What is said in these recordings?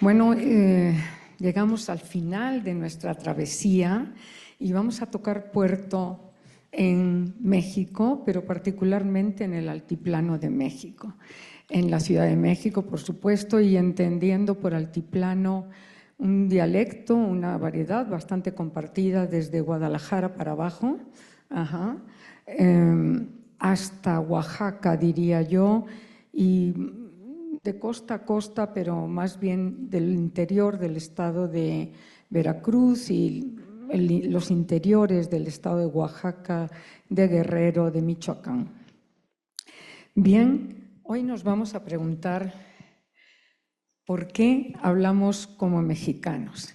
Bueno, llegamos al final de nuestra travesía y vamos a tocar puerto en México, pero particularmente en el altiplano de México. En la Ciudad de México, por supuesto, y entendiendo por altiplano un dialecto, una variedad bastante compartida desde Guadalajara para abajo, hasta Oaxaca, diría yo, y de costa a costa, pero más bien del interior del estado de Veracruz y los interiores del estado de Oaxaca, de Guerrero, de Michoacán. Bien, hoy nos vamos a preguntar por qué hablamos como mexicanos.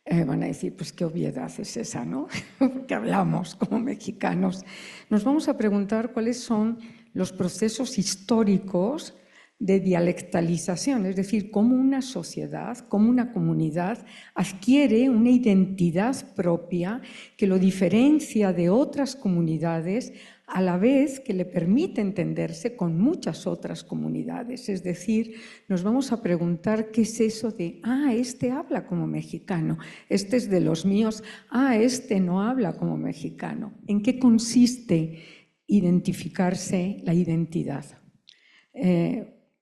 Van a decir, pues qué obviedad es esa, ¿no? Porque hablamos como mexicanos. Nos vamos a preguntar cuáles son los procesos históricos de dialectalización, es decir, cómo una sociedad, cómo una comunidad adquiere una identidad propia que lo diferencia de otras comunidades, a la vez que le permite entenderse con muchas otras comunidades. Es decir, nos vamos a preguntar qué es eso de, este habla como mexicano, este es de los míos, este no habla como mexicano. ¿En qué consiste identificarse la identidad?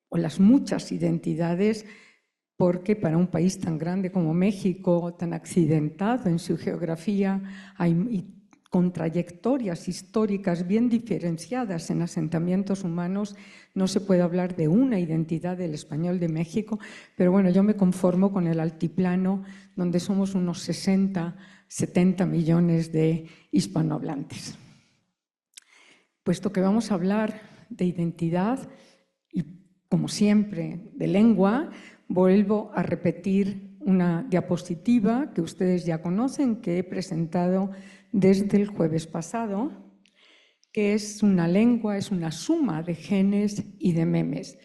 O las muchas identidades, porque para un país tan grande como México, tan accidentado en su geografía, con trayectorias históricas bien diferenciadas en asentamientos humanos, no se puede hablar de una identidad del español de México, pero bueno, yo me conformo con el altiplano, donde somos unos 60, 70 millones de hispanohablantes. Puesto que vamos a hablar de identidad y, como siempre, de lengua, vuelvo a repetir una diapositiva que ustedes ya conocen, que he presentado desde el jueves pasado, que es una lengua, es una suma de genes y de memes.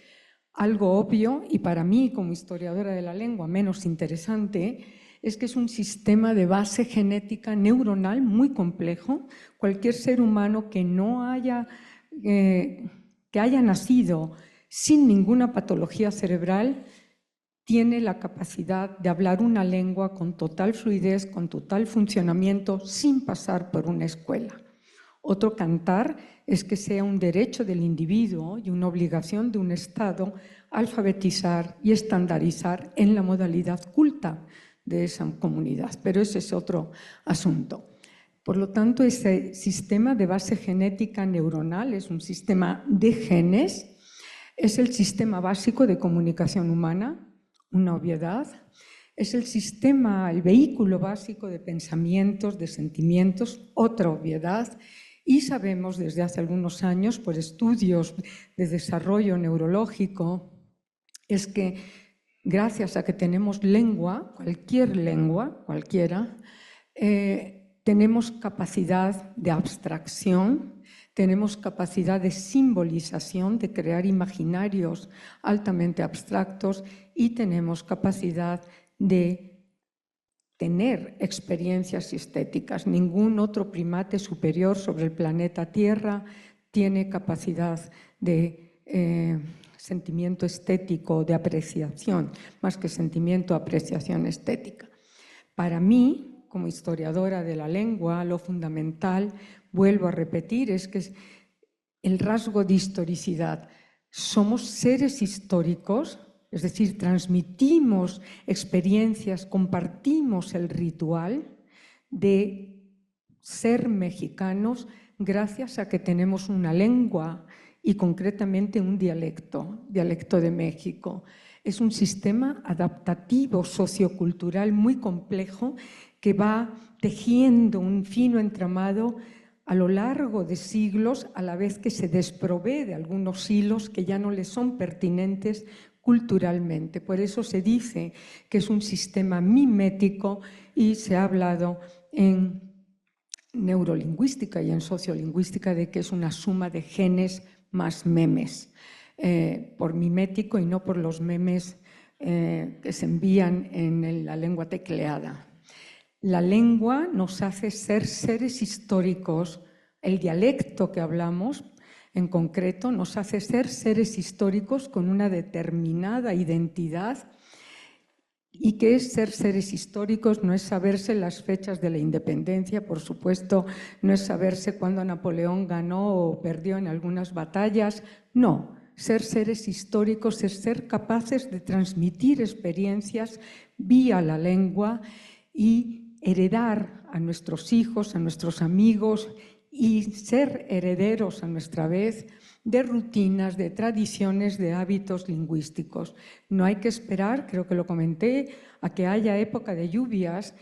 Algo obvio, y para mí como historiadora de la lengua menos interesante, es que es un sistema de base genética neuronal muy complejo. Cualquier ser humano que no haya, que haya nacido sin ninguna patología cerebral tiene la capacidad de hablar una lengua con total fluidez, con total funcionamiento, sin pasar por una escuela. Otro cantar es que sea un derecho del individuo y una obligación de un Estado alfabetizar y estandarizar en la modalidad culta de esa comunidad, pero ese es otro asunto. Por lo tanto, ese sistema de base genética neuronal es un sistema de genes, es el sistema básico de comunicación humana, una obviedad, es el sistema, el vehículo básico de pensamientos, de sentimientos, otra obviedad, y sabemos desde hace algunos años, por estudios de desarrollo neurológico, es que gracias a que tenemos lengua, cualquier lengua, cualquiera, tenemos capacidad de abstracción, tenemos capacidad de simbolización, de crear imaginarios altamente abstractos y tenemos capacidad de tener experiencias estéticas. Ningún otro primate superior sobre el planeta Tierra tiene capacidad de sentimiento estético, de apreciación, más que sentimiento, apreciación estética. Para mí, como historiadora de la lengua, lo fundamental, vuelvo a repetir, es que el rasgo de historicidad. Somos seres históricos, es decir, transmitimos experiencias, compartimos el ritual de ser mexicanos gracias a que tenemos una lengua y concretamente un dialecto de México. Es un sistema adaptativo sociocultural muy complejo que va tejiendo un fino entramado a lo largo de siglos, a la vez que se desprovee de algunos hilos que ya no le son pertinentes culturalmente. Por eso se dice que es un sistema mimético y se ha hablado en neurolingüística y en sociolingüística de que es una suma de genes más memes, por mimético y no por los memes que se envían en la lengua tecleada. La lengua nos hace ser seres históricos. El dialecto que hablamos, en concreto, nos hace ser seres históricos con una determinada identidad ¿Y qué es ser seres históricos? No es saberse las fechas de la independencia, por supuesto, no es saberse cuándo Napoleón ganó o perdió en algunas batallas, no. Ser seres históricos es ser capaces de transmitir experiencias vía la lengua y heredar a nuestros hijos, a nuestros amigos y ser herederos a nuestra vez de rutinas, de tradiciones, de hábitos lingüísticos. No hay que esperar, creo que lo comenté, a que haya época de lluvias,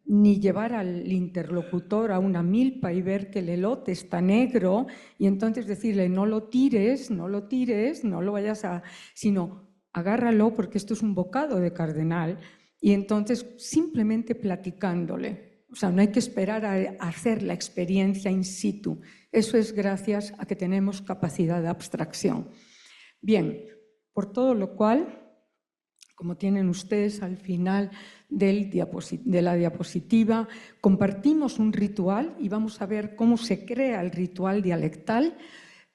ni llevar al interlocutor a una milpa y ver que el elote está negro y entonces decirle no lo tires, no lo tires, no lo vayas a... sino agárralo porque esto es un bocado de cardenal y entonces simplemente platicándole. O sea, no hay que esperar a hacer la experiencia in situ. Eso es gracias a que tenemos capacidad de abstracción. Bien, por todo lo cual, como tienen ustedes al final de la diapositiva, compartimos un ritual y vamos a ver cómo se crea el ritual dialectal.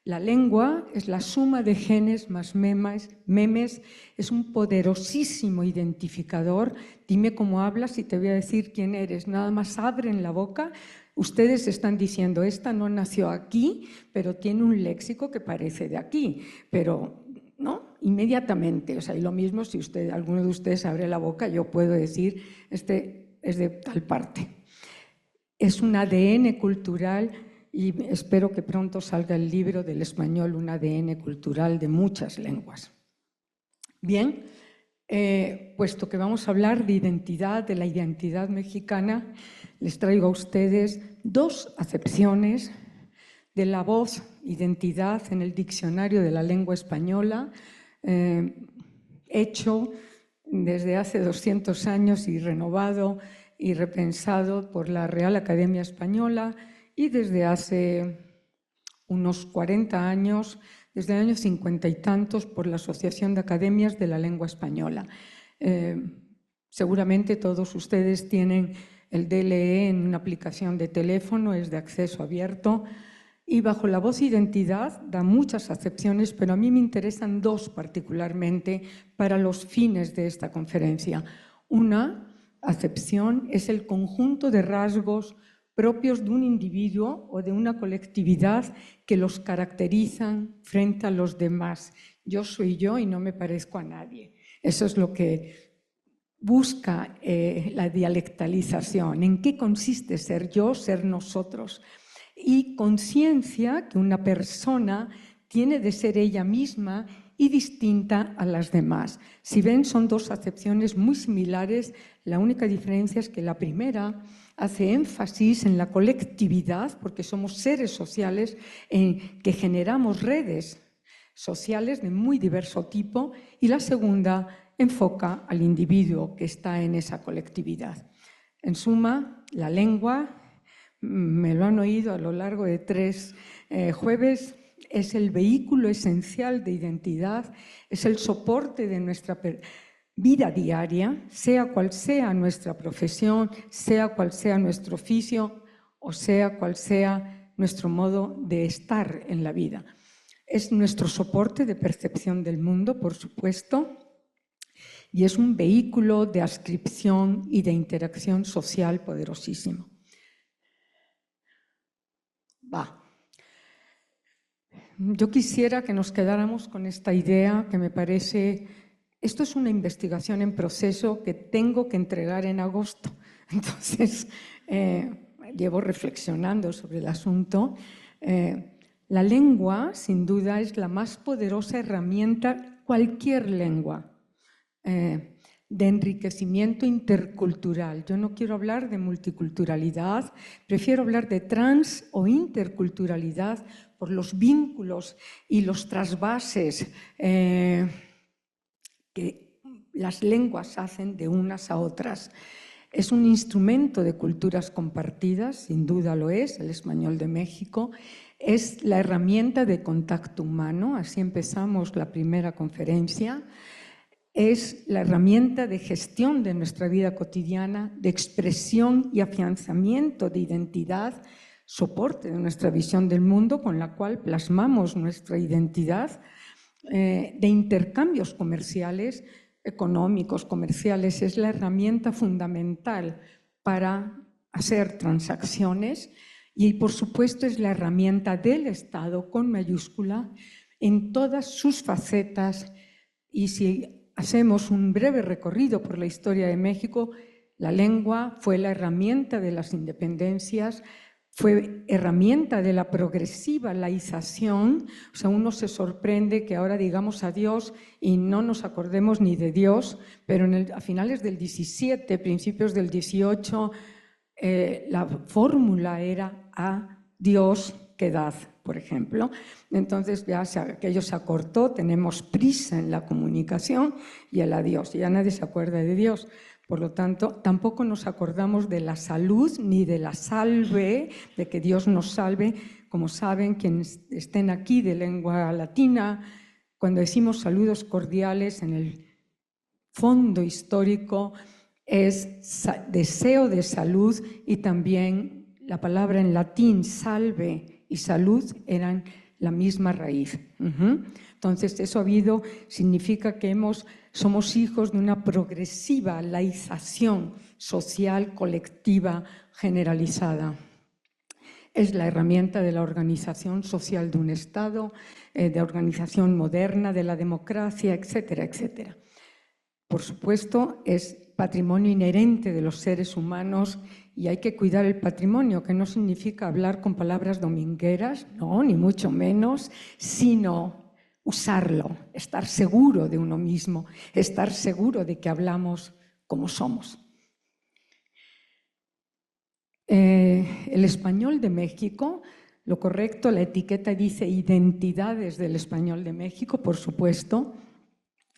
La lengua es la suma de genes más memes, es un poderosísimo identificador. Dime cómo hablas y te voy a decir quién eres. Nada más abren la boca, ustedes están diciendo, esta no nació aquí, pero tiene un léxico que parece de aquí, pero ¿no? Inmediatamente. O sea, y lo mismo si alguno de ustedes abre la boca, yo puedo decir, este es de tal parte. Es un ADN cultural y espero que pronto salga el libro del español, un ADN cultural de muchas lenguas. Bien, puesto que vamos a hablar de identidad, de la identidad mexicana, les traigo a ustedes dos acepciones de la voz identidad en el diccionario de la lengua española, hecho desde hace 200 años y renovado y repensado por la Real Academia Española y desde hace unos 40 años, desde el año 50 y tantos, por la Asociación de Academias de la Lengua Española. Seguramente todos ustedes tienen el DLE en una aplicación de teléfono, es de acceso abierto, y bajo la voz identidad da muchas acepciones, pero a mí me interesan dos particularmente para los fines de esta conferencia. Una acepción es el conjunto de rasgos propios de un individuo o de una colectividad que los caracterizan frente a los demás. Yo soy yo y no me parezco a nadie. Eso es lo que busca la dialectalización. ¿En qué consiste ser yo, ser nosotros? Y conciencia que una persona tiene de ser ella misma y distinta a las demás. Si ven, son dos acepciones muy similares. La única diferencia es que la primera hace énfasis en la colectividad, porque somos seres sociales en que generamos redes sociales de muy diverso tipo, y la segunda enfoca al individuo que está en esa colectividad. En suma, la lengua, me lo han oído a lo largo de 3 jueves, es el vehículo esencial de identidad, es el soporte de nuestra vida diaria, sea cual sea nuestra profesión, sea cual sea nuestro oficio o sea cual sea nuestro modo de estar en la vida. Es nuestro soporte de percepción del mundo, por supuesto, y es un vehículo de adscripción y de interacción social poderosísimo. Yo quisiera que nos quedáramos con esta idea que me parece... Esto es una investigación en proceso que tengo que entregar en agosto. Entonces, llevo reflexionando sobre el asunto. La lengua, sin duda, es la más poderosa herramienta, cualquier lengua, de enriquecimiento intercultural. Yo no quiero hablar de multiculturalidad, prefiero hablar de trans o interculturalidad por los vínculos y los trasvases que las lenguas hacen de unas a otras. Es un instrumento de culturas compartidas, sin duda lo es, el español de México. Es la herramienta de contacto humano, así empezamos la primera conferencia. Es la herramienta de gestión de nuestra vida cotidiana, de expresión y afianzamiento de identidad, soporte de nuestra visión del mundo con la cual plasmamos nuestra identidad, de intercambios comerciales. económicos, comerciales, es la herramienta fundamental para hacer transacciones y, por supuesto, es la herramienta del Estado, con mayúscula, en todas sus facetas. Y si hacemos un breve recorrido por la historia de México, la lengua fue la herramienta de las independencias, fue herramienta de la progresiva laización. O sea, uno se sorprende que ahora digamos adiós y no nos acordemos ni de Dios, pero a finales del 17, principios del 18, la fórmula era a Dios quedad, por ejemplo. Entonces ya aquello se acortó, tenemos prisa en la comunicación y el adiós, ya nadie se acuerda de Dios. Por lo tanto, tampoco nos acordamos de la salud ni de la salve, de que Dios nos salve. Como saben, quienes estén aquí de lengua latina, cuando decimos saludos cordiales, en el fondo histórico es deseo de salud, y también la palabra en latín salve y salud eran la misma raíz. Entonces, eso significa que somos hijos de una progresiva laización social, colectiva, generalizada. Es la herramienta de la organización social de un Estado, de organización moderna, de la democracia, etcétera, etcétera. Por supuesto, es patrimonio inherente de los seres humanos y hay que cuidar el patrimonio, que no significa hablar con palabras domingueras, no, ni mucho menos, sino usarlo, estar seguro de uno mismo, estar seguro de que hablamos como somos. El español de México, lo correcto, la etiqueta dice identidades del español de México, por supuesto.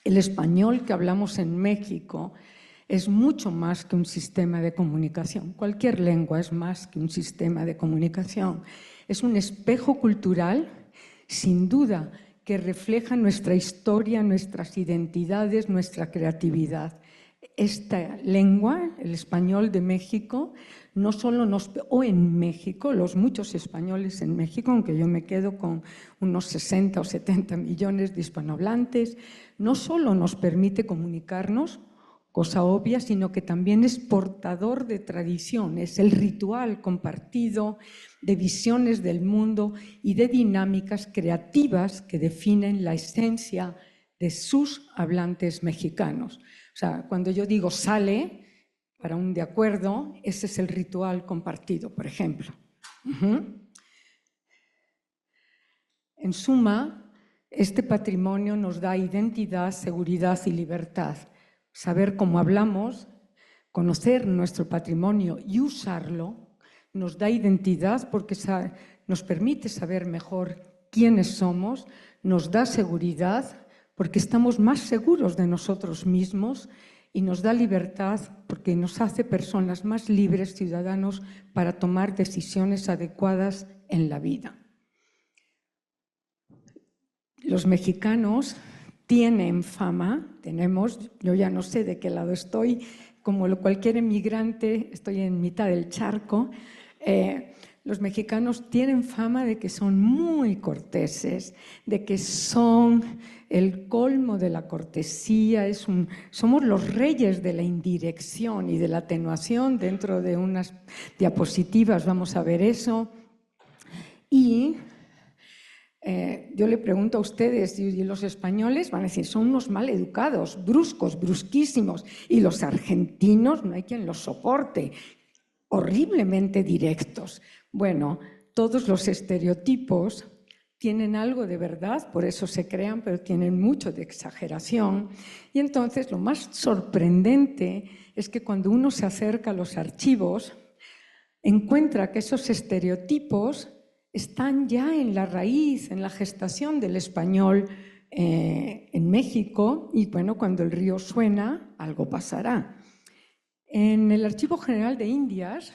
El español que hablamos en México es mucho más que un sistema de comunicación. Cualquier lengua es más que un sistema de comunicación. Es un espejo cultural, sin duda, que refleja nuestra historia, nuestras identidades, nuestra creatividad. Esta lengua, el español de México, no solo o en México, los muchos españoles en México, aunque yo me quedo con unos 60 o 70 millones de hispanohablantes, no solo nos permite comunicarnos, cosa obvia, sino que también es portador de tradiciones, el ritual compartido, de visiones del mundo y de dinámicas creativas que definen la esencia de sus hablantes mexicanos. O sea, cuando yo digo sale, para un de acuerdo, ese es el ritual compartido, por ejemplo. En suma, este patrimonio nos da identidad, seguridad y libertad. Saber cómo hablamos, conocer nuestro patrimonio y usarlo, nos da identidad porque nos permite saber mejor quiénes somos, nos da seguridad porque estamos más seguros de nosotros mismos, y nos da libertad porque nos hace personas más libres, ciudadanos, para tomar decisiones adecuadas en la vida. Los mexicanos tienen fama, yo ya no sé de qué lado estoy, como cualquier emigrante, estoy en mitad del charco. Los mexicanos tienen fama de que son muy corteses, de que son el colmo de la cortesía, somos los reyes de la indirección y de la atenuación. Dentro de unas diapositivas vamos a ver eso. Y yo le pregunto a ustedes, y los españoles van a decir, son unos mal educados, bruscos, brusquísimos, y los argentinos no hay quien los soporte, horriblemente directos. Bueno, todos los estereotipos tienen algo de verdad, por eso se crean, pero tienen mucho de exageración. Y entonces lo más sorprendente es que cuando uno se acerca a los archivos, encuentra que esos estereotipos están ya en la raíz, en la gestación del español en México, y bueno, cuando el río suena, algo pasará. En el Archivo General de Indias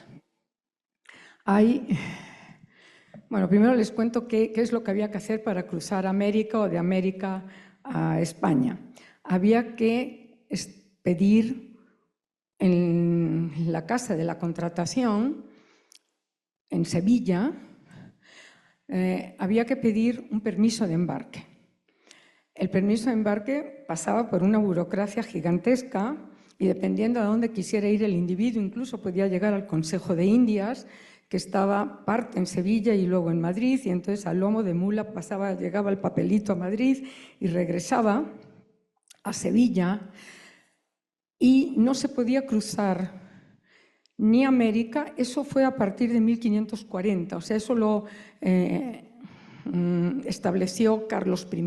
bueno, primero les cuento qué es lo que había que hacer para cruzar América o de América a España. Había que pedir en la Casa de la Contratación, en Sevilla, había que pedir un permiso de embarque. el permiso de embarque pasaba por una burocracia gigantesca y dependiendo a dónde quisiera ir el individuo, incluso podía llegar al Consejo de Indias, que estaba parte en Sevilla y luego en Madrid, y entonces al lomo de mula llegaba el papelito a Madrid y regresaba a Sevilla, y no se podía cruzar ni América. Eso fue a partir de 1540, o sea, eso lo estableció Carlos I,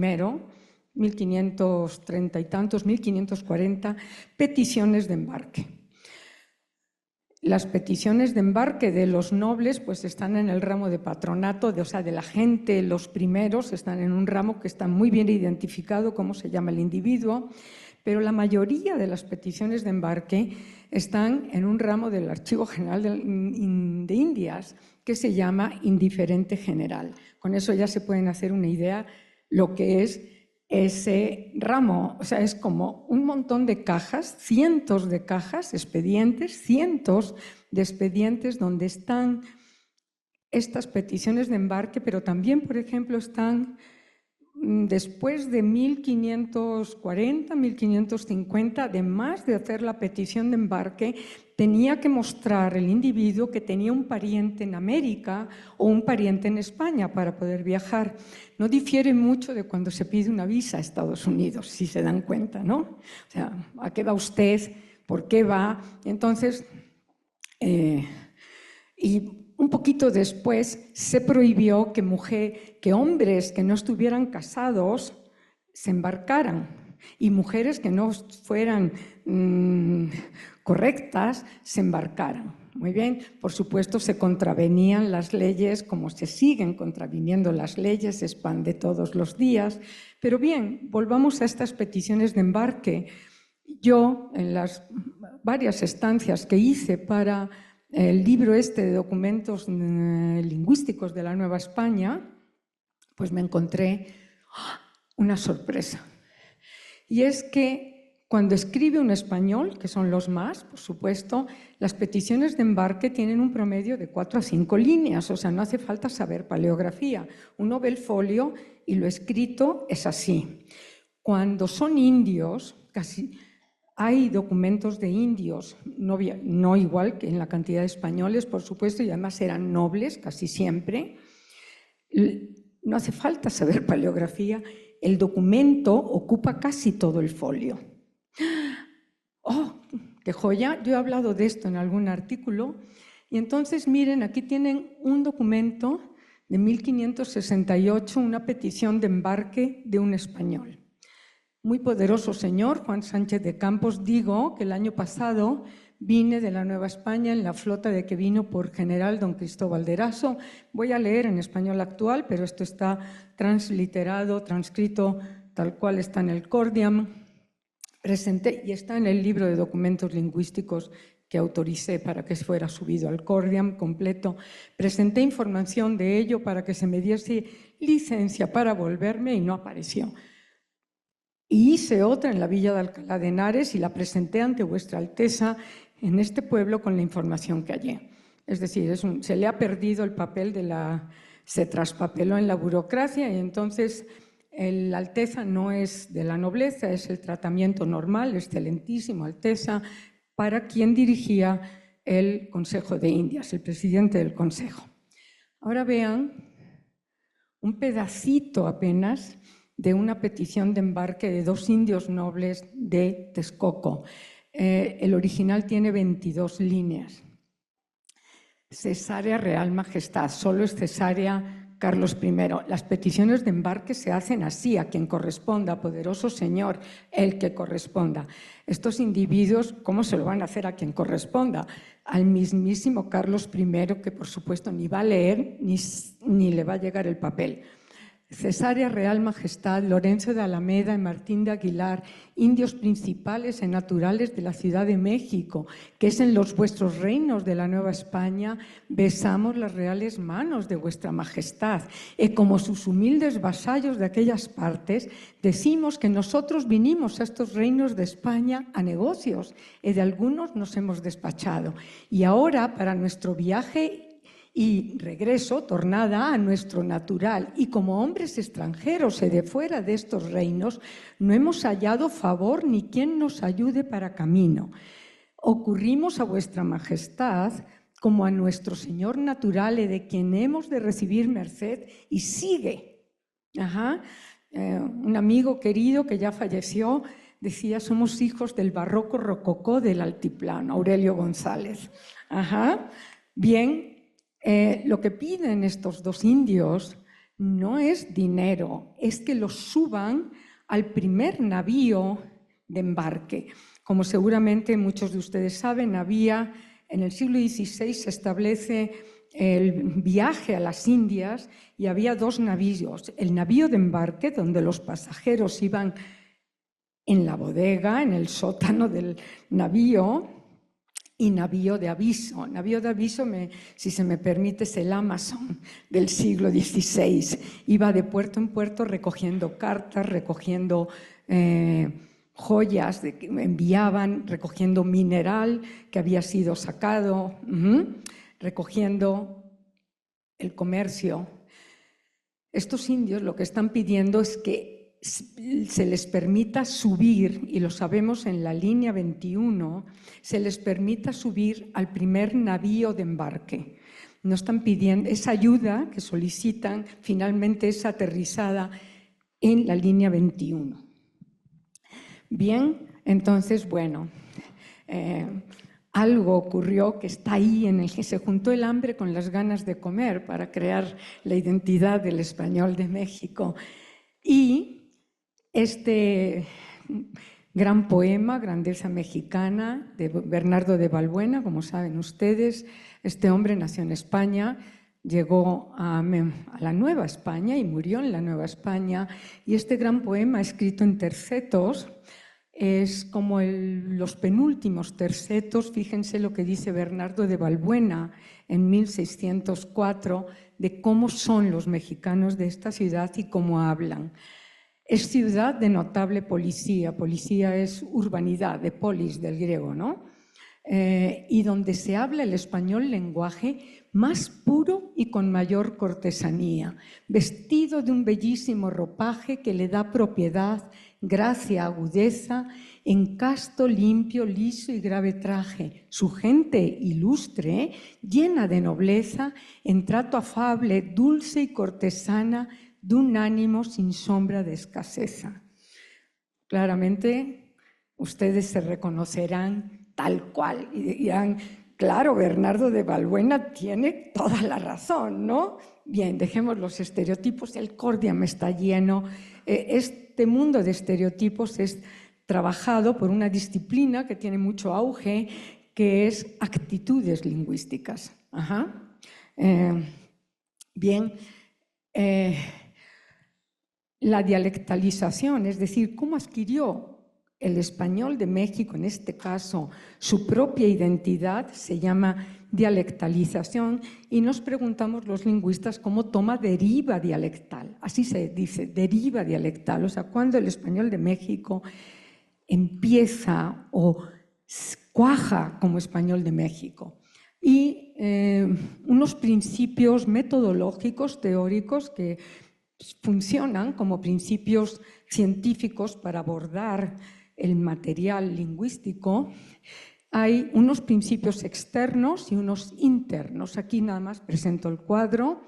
1530 y tantos, 1540, peticiones de embarque. Las peticiones de embarque de los nobles pues están en el ramo de patronato, o sea, de la gente, los primeros están en un ramo que está muy bien identificado, cómo se llama el individuo, pero la mayoría de las peticiones de embarque están en un ramo del Archivo General de Indias, que se llama indiferente general. Con eso ya se pueden hacer una idea lo que es ese ramo. O sea, es como un montón de cajas, cientos de cajas, expedientes, cientos de expedientes donde están estas peticiones de embarque, pero también, por ejemplo, están después de 1540, 1550, además de hacer la petición de embarque, tenía que mostrar el individuo que tenía un pariente en América o un pariente en España para poder viajar. No difiere mucho de cuando se pide una visa a Estados Unidos, si se dan cuenta, ¿no? O sea, ¿a qué va usted? ¿Por qué va? Entonces, y un poquito después se prohibió que hombres que no estuvieran casados se embarcaran y mujeres que no fueran correctas se embarcaran. Muy bien, por supuesto se contravenían las leyes como se siguen contraviniendo las leyes, se expande todos los días. Pero bien, volvamos a estas peticiones de embarque. Yo, en las varias estancias que hice para el libro este de documentos lingüísticos de la Nueva España, pues me encontré una sorpresa. Y es que cuando escribe un español, que son los más, por supuesto, las peticiones de embarque tienen un promedio de 4 a 5 líneas, o sea, no hace falta saber paleografía. Uno ve el folio y lo escrito es así. Cuando son indios, casi hay documentos de indios, no igual que en la cantidad de españoles, por supuesto, y además eran nobles casi siempre. No hace falta saber paleografía, el documento ocupa casi todo el folio. ¡Oh, qué joya! Yo he hablado de esto en algún artículo. Y entonces, miren, aquí tienen un documento de 1568, una petición de embarque de un español. Muy poderoso señor, Juan Sánchez de Campos. Digo que el año pasado vine de la Nueva España en la flota de que vino por general don Cristóbal de Eraso. Voy a leer en español actual, pero esto está transliterado, transcrito tal cual está en el Cordiam. Presenté, y está en el libro de documentos lingüísticos que autoricé para que fuera subido al Cordiam completo. Presenté información de ello para que se me diese licencia para volverme y no apareció. Y hice otra en la villa de Alcalá de Henares y la presenté ante Vuestra Alteza en este pueblo con la información que hallé. Es decir, se le ha perdido el papel se traspapeló en la burocracia y entonces la Alteza no es de la nobleza, es el tratamiento normal, excelentísimo Alteza, para quien dirigía el Consejo de Indias, el presidente del Consejo. Ahora vean un pedacito apenas de una petición de embarque de 2 indios nobles de Texcoco. El original tiene 22 líneas. Cesárea Real Majestad, solo es cesárea Carlos I. Las peticiones de embarque se hacen así, a quien corresponda, poderoso señor, el que corresponda. Estos individuos, ¿cómo se lo van a hacer a quien corresponda? Al mismísimo Carlos I, que por supuesto ni va a leer ni le va a llegar el papel. Cesárea Real Majestad, Lorenzo de Alameda y Martín de Aguilar, indios principales y naturales de la Ciudad de México, que es en los vuestros reinos de la Nueva España, besamos las reales manos de vuestra Majestad, y como sus humildes vasallos de aquellas partes, decimos que nosotros vinimos a estos reinos de España a negocios, y de algunos nos hemos despachado. Y ahora, para nuestro viaje y regreso, tornada a nuestro natural, y como hombres extranjeros y de fuera de estos reinos, no hemos hallado favor ni quien nos ayude para camino. Ocurrimos a vuestra majestad como a nuestro Señor natural, de quien hemos de recibir merced, y sigue. Un amigo querido que ya falleció decía: somos hijos del barroco rococó del altiplano, Aurelio González. Bien, lo que piden estos dos indios no es dinero, es que los suban al primer navío de embarque. Como seguramente muchos de ustedes saben, en el siglo XVI se establece el viaje a las Indias y había dos navíos: el navío de embarque, donde los pasajeros iban en la bodega, en el sótano del navío, y navío de aviso. Navío de aviso, si se me permite, es el Amazon del siglo XVI. Iba de puerto en puerto recogiendo cartas, recogiendo joyas que enviaban, recogiendo mineral que había sido sacado, recogiendo el comercio. Estos indios lo que están pidiendo es que se les permita subir, y lo sabemos en la línea 21, se les permita subir al primer navío de embarque. No están pidiendo esa ayuda que solicitan, finalmente es aterrizada en la línea 21. Bien, entonces, bueno, algo ocurrió que está ahí, en el que se juntó el hambre con las ganas de comer para crear la identidad del español de México. Y este gran poema, Grandeza Mexicana, de Bernardo de Balbuena, como saben ustedes, este hombre nació en España, llegó a la Nueva España y murió en la Nueva España, y este gran poema, escrito en tercetos, es como los penúltimos tercetos. Fíjense lo que dice Bernardo de Balbuena en 1604 de cómo son los mexicanos de esta ciudad y cómo hablan. Es ciudad de notable policía. Policía es urbanidad, de polis, del griego, ¿no? Y donde se habla el español lenguaje más puro y con mayor cortesanía, vestido de un bellísimo ropaje que le da propiedad, gracia, agudeza, en casto, limpio, liso y grave traje. Su gente ilustre, llena de nobleza, en trato afable, dulce y cortesana, de un ánimo sin sombra de escaseza. Claramente, ustedes se reconocerán tal cual y dirán: claro, Bernardo de Balbuena tiene toda la razón, ¿no? Bien, dejemos los estereotipos, el Cordiam está lleno. Este mundo de estereotipos es trabajado por una disciplina que tiene mucho auge, que es actitudes lingüísticas. Bien, la dialectalización, es decir, cómo adquirió el español de México, en este caso, su propia identidad, se llama dialectalización, y nos preguntamos los lingüistas cómo toma deriva dialectal. Así se dice, deriva dialectal, o sea, cuando el español de México empieza o cuaja como español de México. Y unos principios metodológicos, teóricos, que funcionan como principios científicos para abordar el material lingüístico. Hay unos principios externos y unos internos. Aquí nada más presento el cuadro.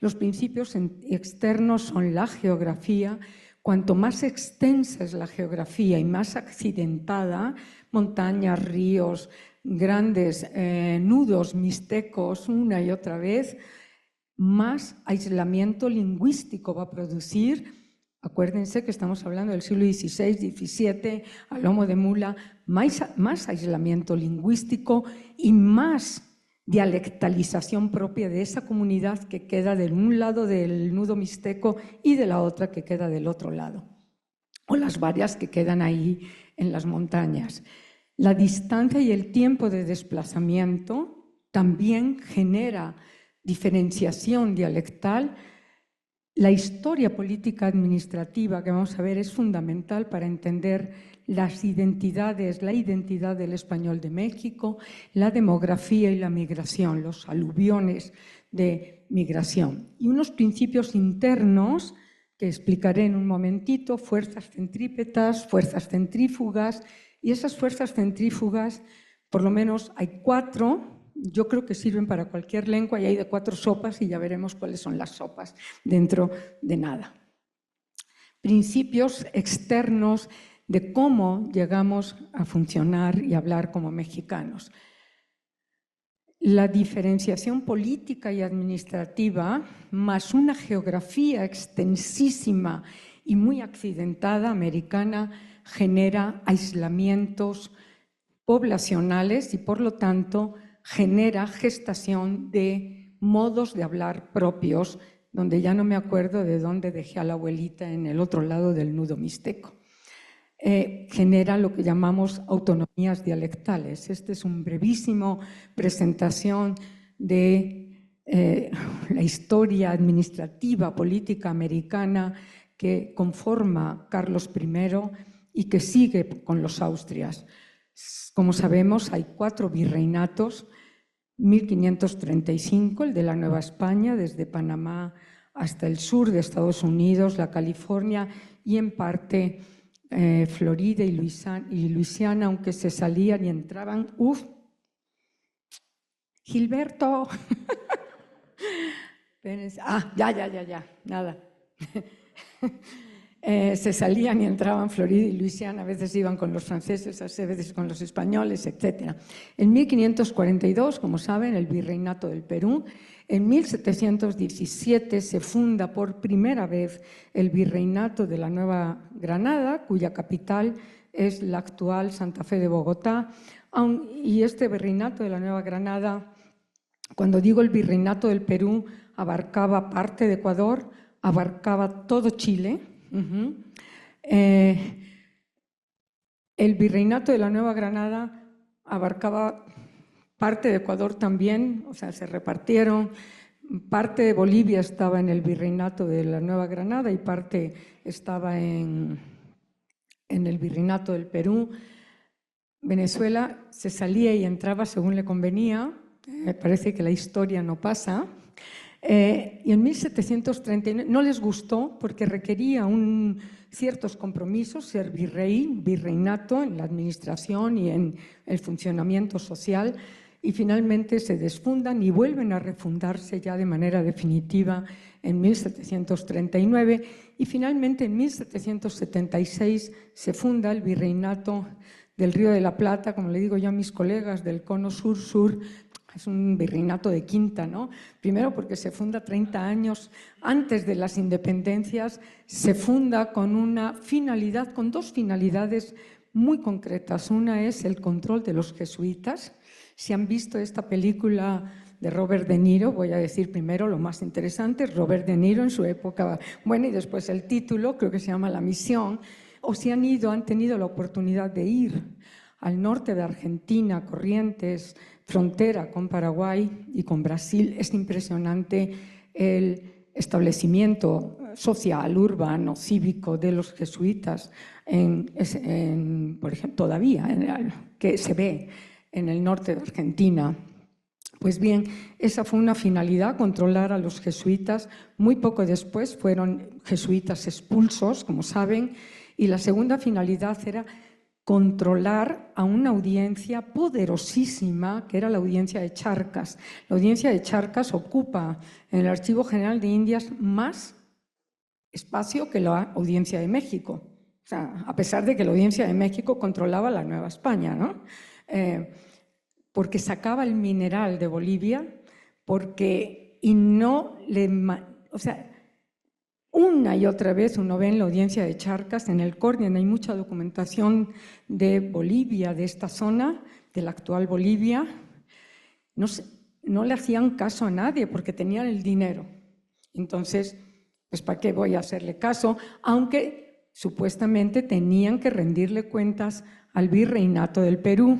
Los principios externos son la geografía. Cuanto más extensa es la geografía y más accidentada, montañas, ríos, grandes nudos mixtecos una y otra vez, más aislamiento lingüístico va a producir. Acuérdense que estamos hablando del siglo XVI, XVII, a lomo de mula, más aislamiento lingüístico y más dialectalización propia de esa comunidad que queda de un lado del nudo mixteco y de la otra que queda del otro lado, o las varias que quedan ahí en las montañas. La distancia y el tiempo de desplazamiento también genera diferenciación dialectal. La historia política administrativa que vamos a ver es fundamental para entender las identidades, la identidad del español de México, la demografía y la migración, los aluviones de migración. Y unos principios internos que explicaré en un momentito, fuerzas centrípetas, fuerzas centrífugas, y esas fuerzas centrífugas, por lo menos hay 4, yo creo que sirven para cualquier lengua, y hay de 4 sopas y ya veremos cuáles son las sopas dentro de nada. Principios externos de cómo llegamos a funcionar y hablar como mexicanos. La diferenciación política y administrativa, más una geografía extensísima y muy accidentada americana, genera aislamientos poblacionales y, por lo tanto, genera gestación de modos de hablar propios, donde ya no me acuerdo de dónde dejé a la abuelita en el otro lado del nudo mixteco. Genera lo que llamamos autonomías dialectales. Esta es una brevísima presentación de la historia administrativa, política americana que conforma Carlos I y que sigue con los Austrias. Como sabemos, hay 4 virreinatos, 1535, el de la Nueva España, desde Panamá hasta el sur de Estados Unidos, la California y en parte Florida y Luisiana, aunque se salían y entraban. ¡Uf! ¡Gilberto! Ya, nada. Se salían y entraban Florida y Luisiana, a veces iban con los franceses, a veces con los españoles, etc. En 1542, como saben, el Virreinato del Perú. En 1717 se funda por primera vez el Virreinato de la Nueva Granada, cuya capital es la actual Santa Fe de Bogotá. Y este Virreinato de la Nueva Granada, cuando digo el Virreinato del Perú, abarcaba parte de Ecuador, abarcaba todo Chile. El Virreinato de la Nueva Granada abarcaba parte de Ecuador también, o sea, se repartieron. Parte de Bolivia estaba en el Virreinato de la Nueva Granada y parte estaba en el Virreinato del Perú. Venezuela se salía y entraba según le convenía. Me parece que la historia no pasa. Y en 1739 no les gustó porque requería ciertos compromisos, ser virreinato en la administración y en el funcionamiento social, y finalmente se desfundan y vuelven a refundarse ya de manera definitiva en 1739, y finalmente en 1776 se funda el Virreinato del Río de la Plata, como le digo yo a mis colegas del cono sur-sur. Es un virreinato de quinta, ¿no? Primero porque se funda 30 años antes de las independencias, se funda con una finalidad, con 2 finalidades muy concretas. Una es el control de los jesuitas. Si han visto esta película de Robert De Niro, voy a decir primero lo más interesante, Robert De Niro en su época, bueno, y después el título, creo que se llama La Misión, o si han tenido la oportunidad de ir al norte de Argentina, Corrientes, frontera con Paraguay y con Brasil. Es impresionante el establecimiento social, urbano, cívico de los jesuitas, por ejemplo, todavía, que se ve en el norte de Argentina. Pues bien, esa fue una finalidad, controlar a los jesuitas. Muy poco después fueron jesuitas expulsos, como saben, y la segunda finalidad era controlar a una audiencia poderosísima, que era la audiencia de Charcas. La audiencia de Charcas ocupa en el Archivo General de Indias más espacio que la audiencia de México. O sea, a pesar de que la audiencia de México controlaba la Nueva España, ¿no? Porque sacaba el mineral de Bolivia, una y otra vez uno ve en la audiencia de Charcas, en el Córdian, hay mucha documentación de Bolivia, de esta zona, de la actual Bolivia. No le hacían caso a nadie porque tenían el dinero. Entonces, pues ¿para qué voy a hacerle caso? Aunque supuestamente tenían que rendirle cuentas al Virreinato del Perú.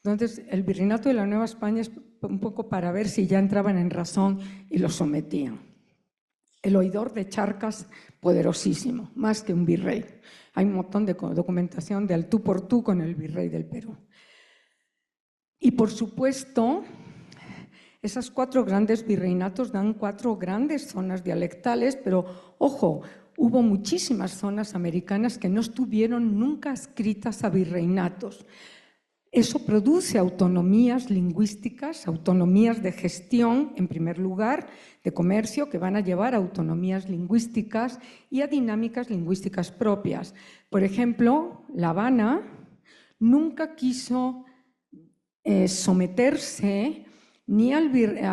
Entonces, el Virreinato de la Nueva España es un poco para ver si ya entraban en razón y los sometían. el oidor de Charcas, poderosísimo, más que un virrey. Hay un montón de documentación de al tú por tú con el virrey del Perú. Y por supuesto, esas 4 grandes virreinatos dan 4 grandes zonas dialectales, pero ojo, hubo muchísimas zonas americanas que no estuvieron nunca adscritas a virreinatos. Eso produce autonomías lingüísticas, autonomías de gestión, en primer lugar, de comercio, que van a llevar a autonomías lingüísticas y a dinámicas lingüísticas propias. Por ejemplo, La Habana nunca quiso someterse ni a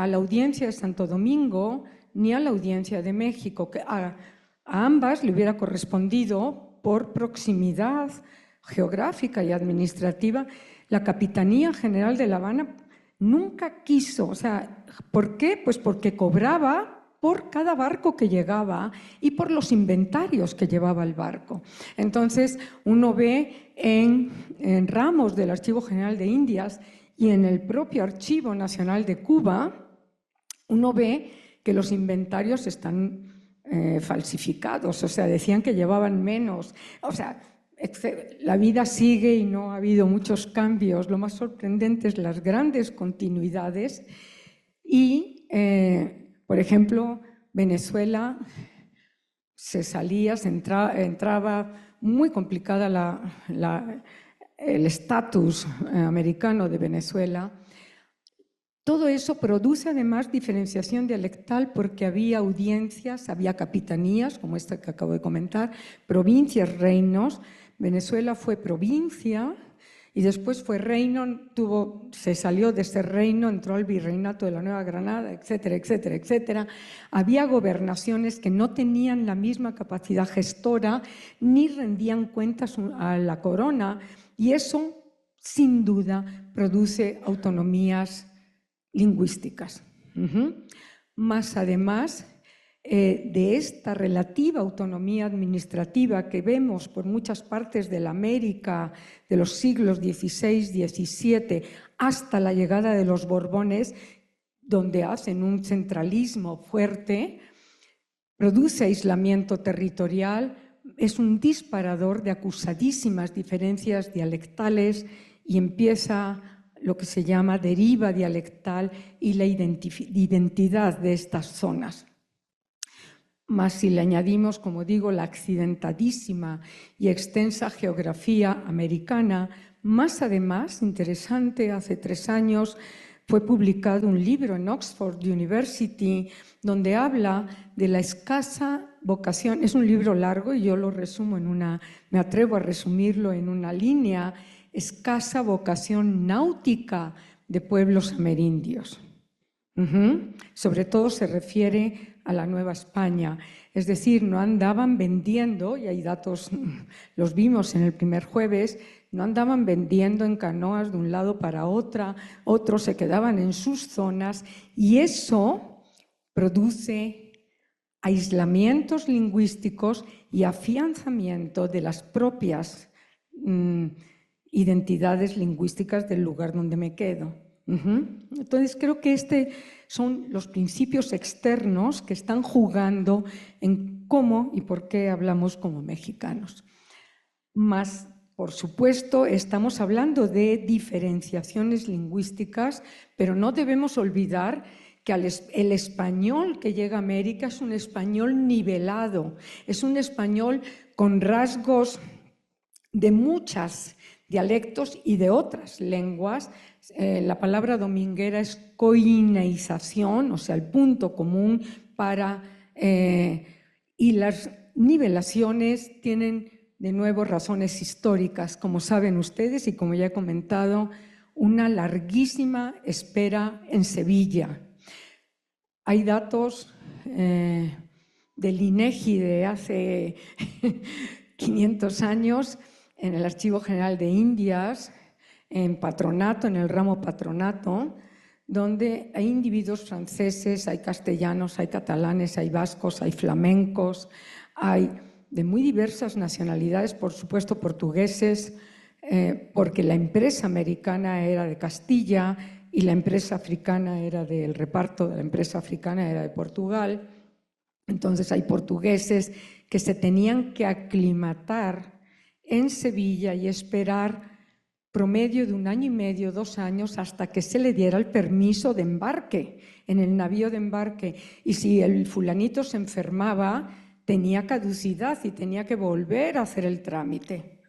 la audiencia de Santo Domingo ni a la audiencia de México, que a ambas le hubiera correspondido por proximidad geográfica y administrativa. La Capitanía General de La Habana nunca quiso, o sea, ¿por qué? Pues porque cobraba por cada barco que llegaba y por los inventarios que llevaba el barco. Entonces, uno ve en ramos del Archivo General de Indias y en el propio Archivo Nacional de Cuba, uno ve que los inventarios están falsificados, o sea, decían que llevaban menos, o sea, la vida sigue y no ha habido muchos cambios. Lo más sorprendente es las grandes continuidades y, por ejemplo, Venezuela se salía, entraba muy complicada el estatus americano de Venezuela. Todo eso produce además diferenciación dialectal porque había audiencias, había capitanías, como esta que acabo de comentar, provincias, reinos. Venezuela fue provincia y después fue reino, se salió de ese reino, entró al virreinato de la Nueva Granada, etcétera, etcétera, etcétera. Había gobernaciones que no tenían la misma capacidad gestora ni rendían cuentas a la corona y eso, sin duda, produce autonomías lingüísticas. Más además de esta relativa autonomía administrativa que vemos por muchas partes de la América de los siglos XVI, XVII, hasta la llegada de los Borbones, donde hacen un centralismo fuerte, produce aislamiento territorial, es un disparador de acusadísimas diferencias dialectales y empieza lo que se llama deriva dialectal y la identidad de estas zonas. Más si le añadimos, como digo, la accidentadísima y extensa geografía americana, más además, interesante, hace 3 años fue publicado un libro en Oxford University donde habla de la escasa vocación, es un libro largo y yo lo resumo me atrevo a resumirlo en una línea, escasa vocación náutica de pueblos amerindios. Sobre todo se refiere a la Nueva España, es decir, no andaban vendiendo, y hay datos, los vimos en el primer jueves, no andaban vendiendo en canoas de un lado para otros se quedaban en sus zonas y eso produce aislamientos lingüísticos y afianzamiento de las propias identidades lingüísticas del lugar donde me quedo. Entonces creo que son los principios externos que están jugando en cómo y por qué hablamos como mexicanos. Más, por supuesto, estamos hablando de diferenciaciones lingüísticas, pero no debemos olvidar que el español que llega a América es un español nivelado, es un español con rasgos de muchos dialectos y de otras lenguas. La palabra dominguera es coineización, o sea, el punto común y las nivelaciones tienen de nuevo razones históricas, como saben ustedes y como ya he comentado, una larguísima espera en Sevilla. Hay datos del INEGI de hace 500 años en el Archivo General de Indias, en patronato, en el ramo patronato, donde hay individuos franceses, hay castellanos, hay catalanes, hay vascos, hay flamencos, hay de muy diversas nacionalidades, por supuesto portugueses, porque la empresa americana era de Castilla y la empresa africana era del reparto de la empresa africana era de Portugal. Entonces hay portugueses que se tenían que aclimatar en Sevilla y esperar promedio de 1 año y medio, 2 años, hasta que se le diera el permiso de embarque en el navío de embarque. Y si el fulanito se enfermaba, tenía caducidad y tenía que volver a hacer el trámite.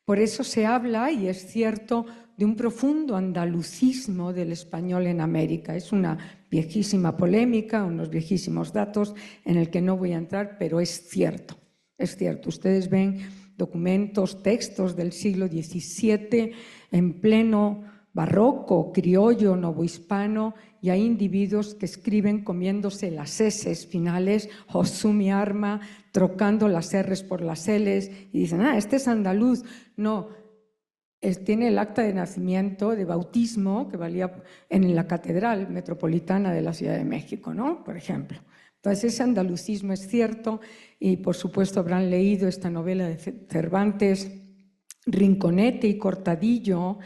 Por eso se habla, y es cierto, de un profundo andalucismo del español en América. Es una viejísima polémica, unos viejísimos datos en el que no voy a entrar, pero es cierto, es cierto. Ustedes ven documentos, textos del siglo XVII en pleno barroco, criollo, novohispano, y hay individuos que escriben comiéndose las eses finales, Josú mi arma, trocando las erres por las eles, y dicen, este es andaluz. No, tiene el acta de nacimiento, de bautismo, que valía en la Catedral Metropolitana de la Ciudad de México, ¿no? Por ejemplo. Entonces, ese andalucismo es cierto, y por supuesto habrán leído esta novela de Cervantes, Rinconete y Cortadillo.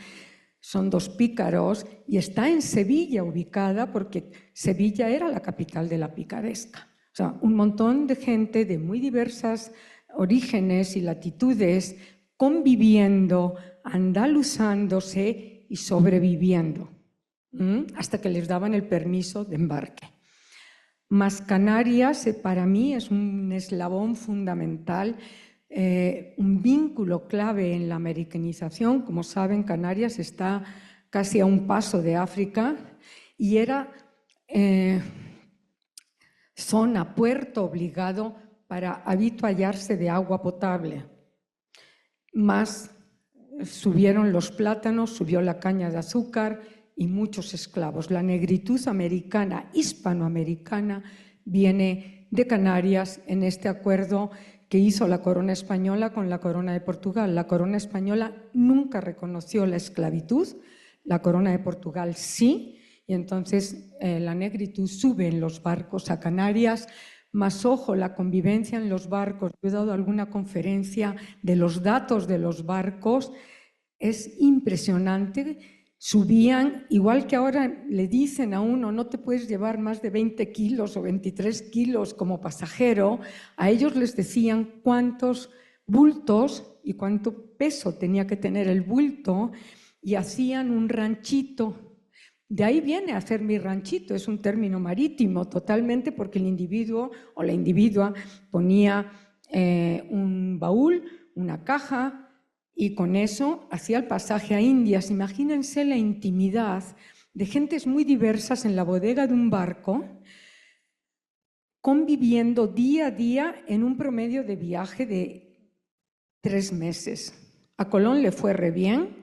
Son 2 pícaros y está en Sevilla ubicada, porque Sevilla era la capital de la picaresca. O sea, un montón de gente de muy diversas orígenes y latitudes conviviendo, andaluzándose y sobreviviendo, hasta que les daban el permiso de embarque. Más Canarias, para mí, es un eslabón fundamental, un vínculo clave en la americanización. Como saben, Canarias está casi a un paso de África y era zona, puerto obligado para habituallarse de agua potable. Más subieron los plátanos, subió la caña de azúcar y muchos esclavos. La negritud americana, hispanoamericana, viene de Canarias en este acuerdo que hizo la corona española con la corona de Portugal. La corona española nunca reconoció la esclavitud, la corona de Portugal sí, y entonces la negritud sube en los barcos a Canarias. Más ojo, la convivencia en los barcos. Yo he dado alguna conferencia de los datos de los barcos, es impresionante. Subían, igual que ahora le dicen a uno, no te puedes llevar más de 20 kilos o 23 kilos como pasajero, a ellos les decían cuántos bultos y cuánto peso tenía que tener el bulto, y hacían un ranchito. De ahí viene hacer mi ranchito, es un término marítimo totalmente, porque el individuo o la individua ponía un baúl, una caja, y con eso hacía el pasaje a Indias. Imagínense la intimidad de gentes muy diversas en la bodega de un barco, conviviendo día a día en un promedio de viaje de 3 meses. A Colón le fue re bien,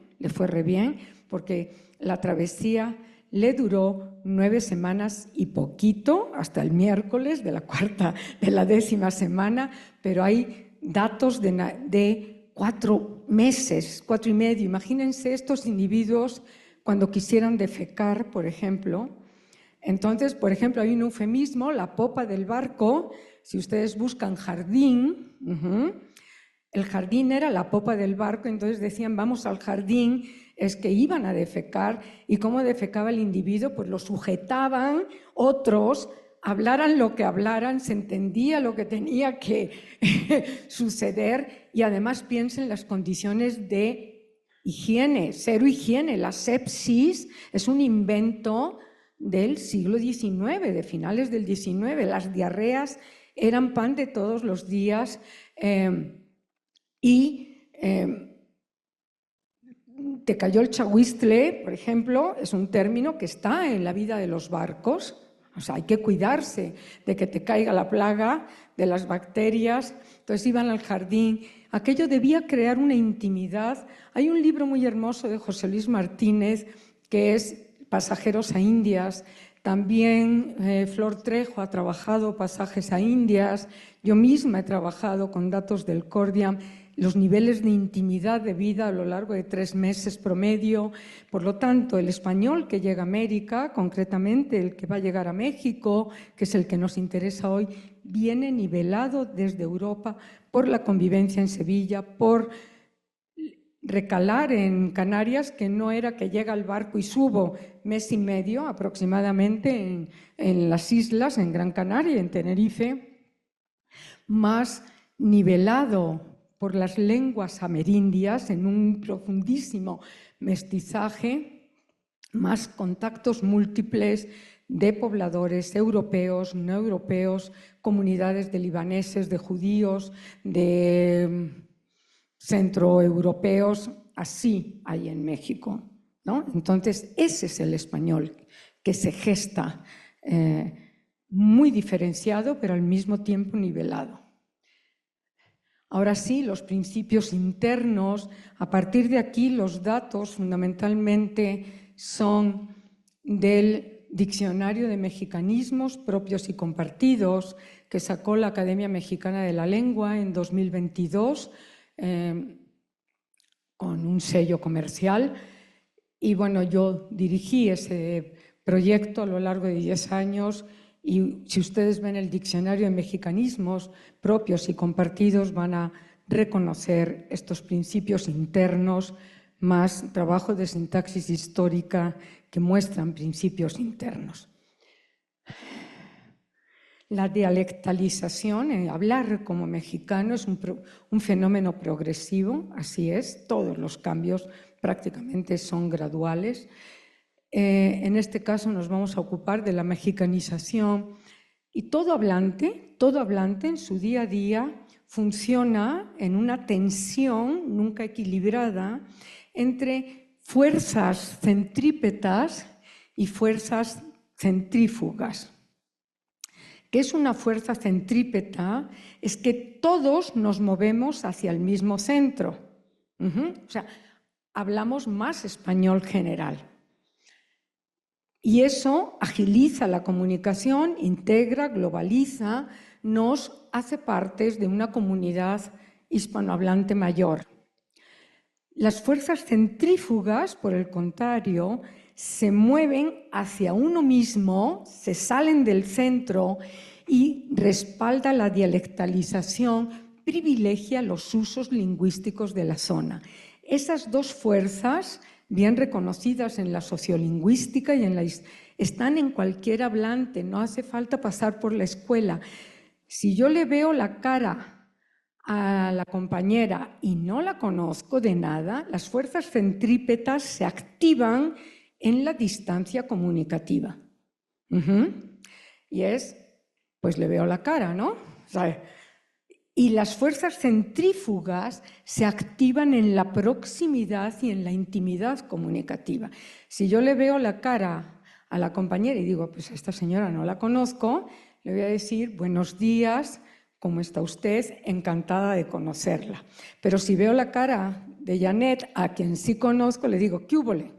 porque la travesía le duró 9 semanas y poquito, hasta el miércoles de la 10ª semana, pero hay datos de 4 meses, 4 y medio. Imagínense estos individuos cuando quisieran defecar, por ejemplo. Entonces, por ejemplo, hay un eufemismo, la popa del barco. Si ustedes buscan jardín, el jardín era la popa del barco, entonces decían vamos al jardín. Es que iban a defecar, y cómo defecaba el individuo, pues lo sujetaban otros, hablaran lo que hablaran, se entendía lo que tenía que suceder, y además piensen en las condiciones de higiene, cero higiene. La sepsis es un invento del siglo XIX, de finales del XIX. Las diarreas eran pan de todos los días, te cayó el chahuistle, por ejemplo, es un término que está en la vida de los barcos. O sea, hay que cuidarse de que te caiga la plaga de las bacterias. Entonces iban al jardín. Aquello debía crear una intimidad. Hay un libro muy hermoso de José Luis Martínez que es Pasajeros a Indias. También Flor Trejo ha trabajado pasajes a Indias. Yo misma he trabajado con datos del Cordiam, los niveles de intimidad de vida a lo largo de 3 meses promedio. Por lo tanto, el español que llega a América, concretamente el que va a llegar a México, que es el que nos interesa hoy, viene nivelado desde Europa por la convivencia en Sevilla, por recalar en Canarias, que no era que llega el barco y subo mes y medio aproximadamente en las islas, en Gran Canaria, en Tenerife, más nivelado por las lenguas amerindias en un profundísimo mestizaje, más contactos múltiples de pobladores europeos, no europeos, comunidades de libaneses, de judíos, de centroeuropeos, así hay en México, ¿no? Entonces, ese es el español que se gesta muy diferenciado, pero al mismo tiempo nivelado. Ahora sí, los principios internos, a partir de aquí los datos fundamentalmente son del Diccionario de Mexicanismos Propios y Compartidos, que sacó la Academia Mexicana de la Lengua en 2022, con un sello comercial. Y bueno, yo dirigí ese proyecto a lo largo de 10 años y si ustedes ven el Diccionario de Mexicanismos Propios y Compartidos van a reconocer estos principios internos, más trabajo de sintaxis histórica que muestran principios internos. La dialectalización, hablar como mexicano, es un fenómeno progresivo, así es, todos los cambios prácticamente son graduales. En este caso nos vamos a ocupar de la mexicanización y todo hablante en su día a día funciona en una tensión nunca equilibrada entre fuerzas centrípetas y fuerzas centrífugas. ¿Qué es una fuerza centrípeta? Es que todos nos movemos hacia el mismo centro. O sea, hablamos más español general. Y eso agiliza la comunicación, integra, globaliza, nos hace partes de una comunidad hispanohablante mayor. Las fuerzas centrífugas, por el contrario, se mueven hacia uno mismo, se salen del centro y respalda la dialectalización, privilegia los usos lingüísticos de la zona. Esas dos fuerzas, bien reconocidas en la sociolingüística y están en cualquier hablante, no hace falta pasar por la escuela. Si yo le veo la cara a la compañera y no la conozco de nada, las fuerzas centrípetas se activan en la distancia comunicativa. Y es, pues le veo la cara, ¿no? O sea, y las fuerzas centrífugas se activan en la proximidad y en la intimidad comunicativa. Si yo le veo la cara a la compañera y digo, pues a esta señora no la conozco, le voy a decir, buenos días, ¿cómo está usted? Encantada de conocerla. Pero si veo la cara de Janet, a quien sí conozco, le digo, ¿qué húbole?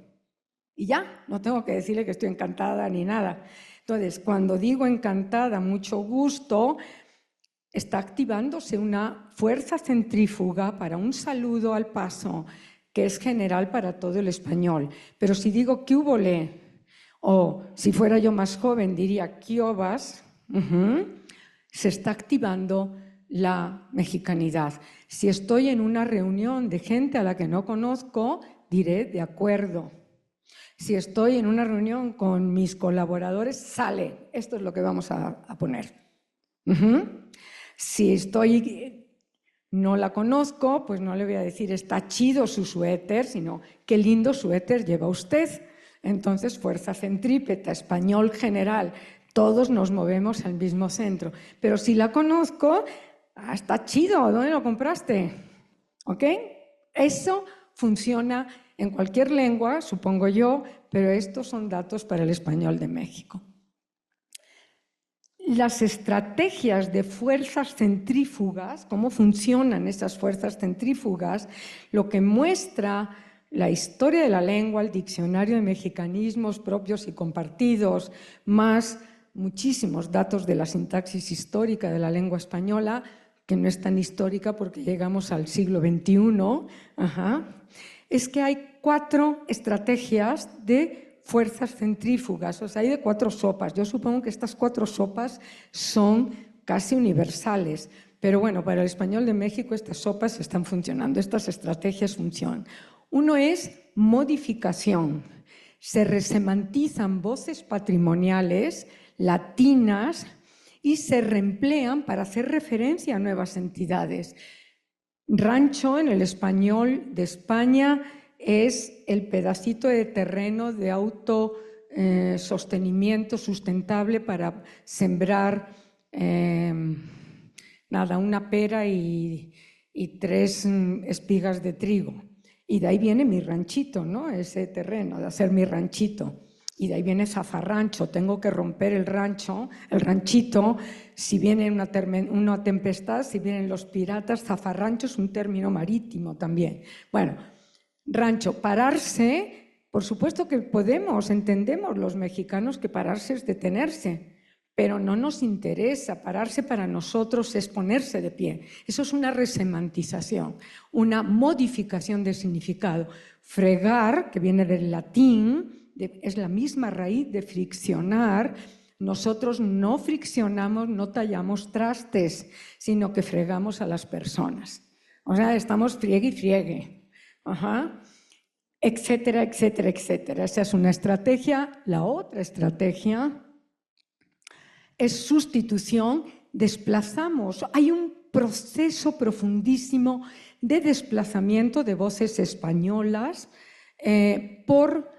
Y ya, no tengo que decirle que estoy encantada ni nada. Entonces, cuando digo encantada, mucho gusto, está activándose una fuerza centrífuga para un saludo al paso que es general para todo el español. Pero si digo ¿qué húbole? O si fuera yo más joven diría ¿qué obas? Se está activando la mexicanidad. Si estoy en una reunión de gente a la que no conozco, diré de acuerdo. Si estoy en una reunión con mis colaboradores, sale. Esto es lo que vamos a poner. Si no la conozco, pues no le voy a decir está chido su suéter, sino qué lindo suéter lleva usted. Entonces, fuerza centrípeta, español general, todos nos movemos al mismo centro. Pero si la conozco, está chido, ¿dónde lo compraste? ¿Ok? Eso funciona en cualquier lengua, supongo yo, pero estos son datos para el español de México. Las estrategias de fuerzas centrífugas, cómo funcionan esas fuerzas centrífugas, lo que muestra la historia de la lengua, el diccionario de mexicanismos propios y compartidos, más muchísimos datos de la sintaxis histórica de la lengua española, que no es tan histórica porque llegamos al siglo XXI, es que hay 4 estrategias de fuerzas centrífugas, o sea, hay de 4 sopas. Yo supongo que estas 4 sopas son casi universales, Pero bueno, para el español de México estas sopas están funcionando, estas estrategias funcionan. Uno es modificación. Se resemantizan voces patrimoniales latinas y se reemplean para hacer referencia a nuevas entidades. Rancho en el español de España es el pedacito de terreno de autosostenimiento sustentable para sembrar una pera y 3 espigas de trigo. Y de ahí viene mi ranchito, ¿no? Ese terreno, de hacer mi ranchito. Y de ahí viene zafarrancho, tengo que romper el ranchito, si viene una tempestad, si vienen los piratas, zafarrancho es un término marítimo también. Bueno, rancho, pararse, por supuesto que entendemos los mexicanos que pararse es detenerse, pero no nos interesa, pararse para nosotros es ponerse de pie. Eso es una resemantización, una modificación de significado. Fregar, que viene del latín, es la misma raíz de friccionar. Nosotros no friccionamos, no tallamos trastes, sino que fregamos a las personas. O sea, estamos friegue y friegue. Etcétera, etcétera, etcétera. Esa es una estrategia. La otra estrategia es sustitución. Desplazamos. Hay un proceso profundísimo de desplazamiento de voces españolas por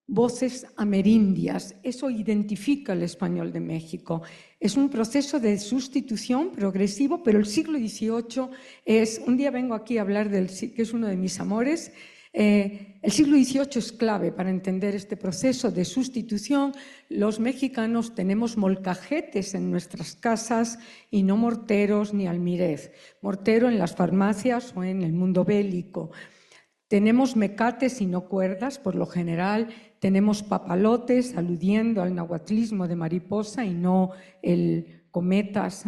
voces amerindias. Eso identifica el español de México. Es un proceso de sustitución progresivo, pero el siglo XVIII es... Un día vengo aquí a hablar que es uno de mis amores. El siglo XVIII es clave para entender este proceso de sustitución. Los mexicanos tenemos molcajetes en nuestras casas y no morteros ni almirez. Mortero en las farmacias o en el mundo bélico. Tenemos mecates y no cuerdas, por lo general. Tenemos papalotes, aludiendo al nahuatlismo de mariposa y no el cometas,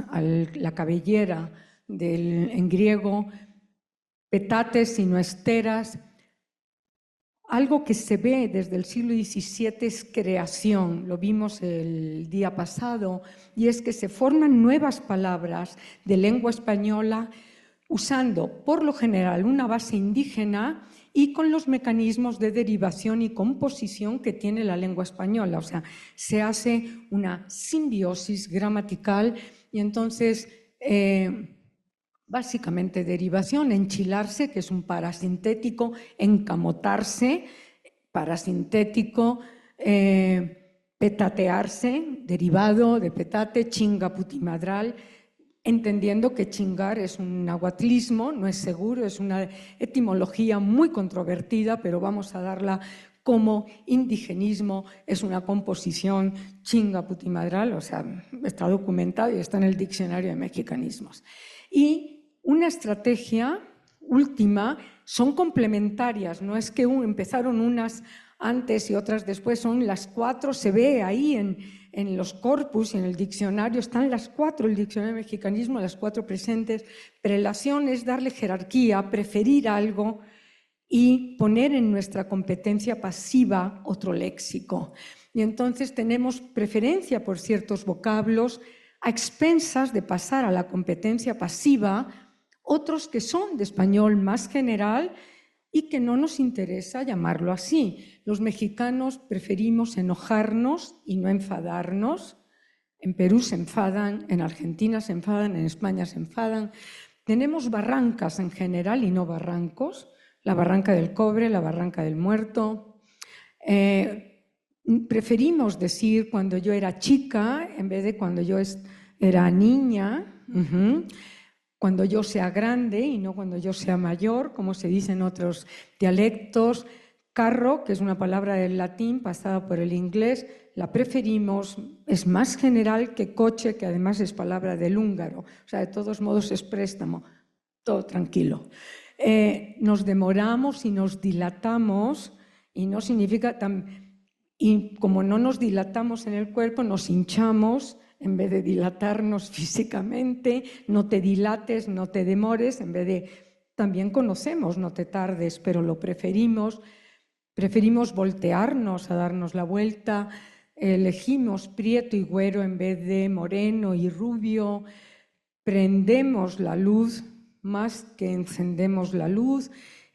la cabellera en griego. Petates y no esteras. Algo que se ve desde el siglo XVII es creación, lo vimos el día pasado, y es que se forman nuevas palabras de lengua española usando, por lo general, una base indígena y con los mecanismos de derivación y composición que tiene la lengua española. O sea, se hace una simbiosis gramatical y entonces, básicamente derivación, enchilarse, que es un parasintético, encamotarse, parasintético, petatearse, derivado de petate, chingaputimadral, entendiendo que chingar es un nahuatlismo, no es seguro, es una etimología muy controvertida, pero vamos a darla como indigenismo, es una composición chingaputimadral, o sea, está documentado y está en el diccionario de mexicanismos. Y una estrategia última, son complementarias, no es que empezaron unas antes y otras después, son las 4, se ve ahí en los corpus, en el diccionario, están las 4, el diccionario de mexicanismo, las 4 presentes. Prelación es darle jerarquía, preferir algo y poner en nuestra competencia pasiva otro léxico. Y entonces tenemos preferencia por ciertos vocablos a expensas de pasar a la competencia pasiva, otros que son de español más general y que no nos interesa llamarlo así. Los mexicanos preferimos enojarnos y no enfadarnos. En Perú se enfadan, en Argentina se enfadan, en España se enfadan. Tenemos barrancas en general y no barrancos. La barranca del cobre, la barranca del muerto. Preferimos decir cuando yo era chica en vez de cuando yo era niña. Cuando yo sea grande y no cuando yo sea mayor, como se dice en otros dialectos. Carro, que es una palabra del latín pasada por el inglés, la preferimos, es más general que coche, que además es palabra del húngaro. O sea, de todos modos es préstamo, todo tranquilo. Nos demoramos y nos dilatamos y no significa... Y como no nos dilatamos en el cuerpo, nos hinchamos en vez de dilatarnos físicamente. No te dilates, no te demores, en vez de... También conocemos, no te tardes, pero lo preferimos. Preferimos voltearnos a darnos la vuelta. Elegimos prieto y güero en vez de moreno y rubio. prendemos la luz más que encendemos la luz,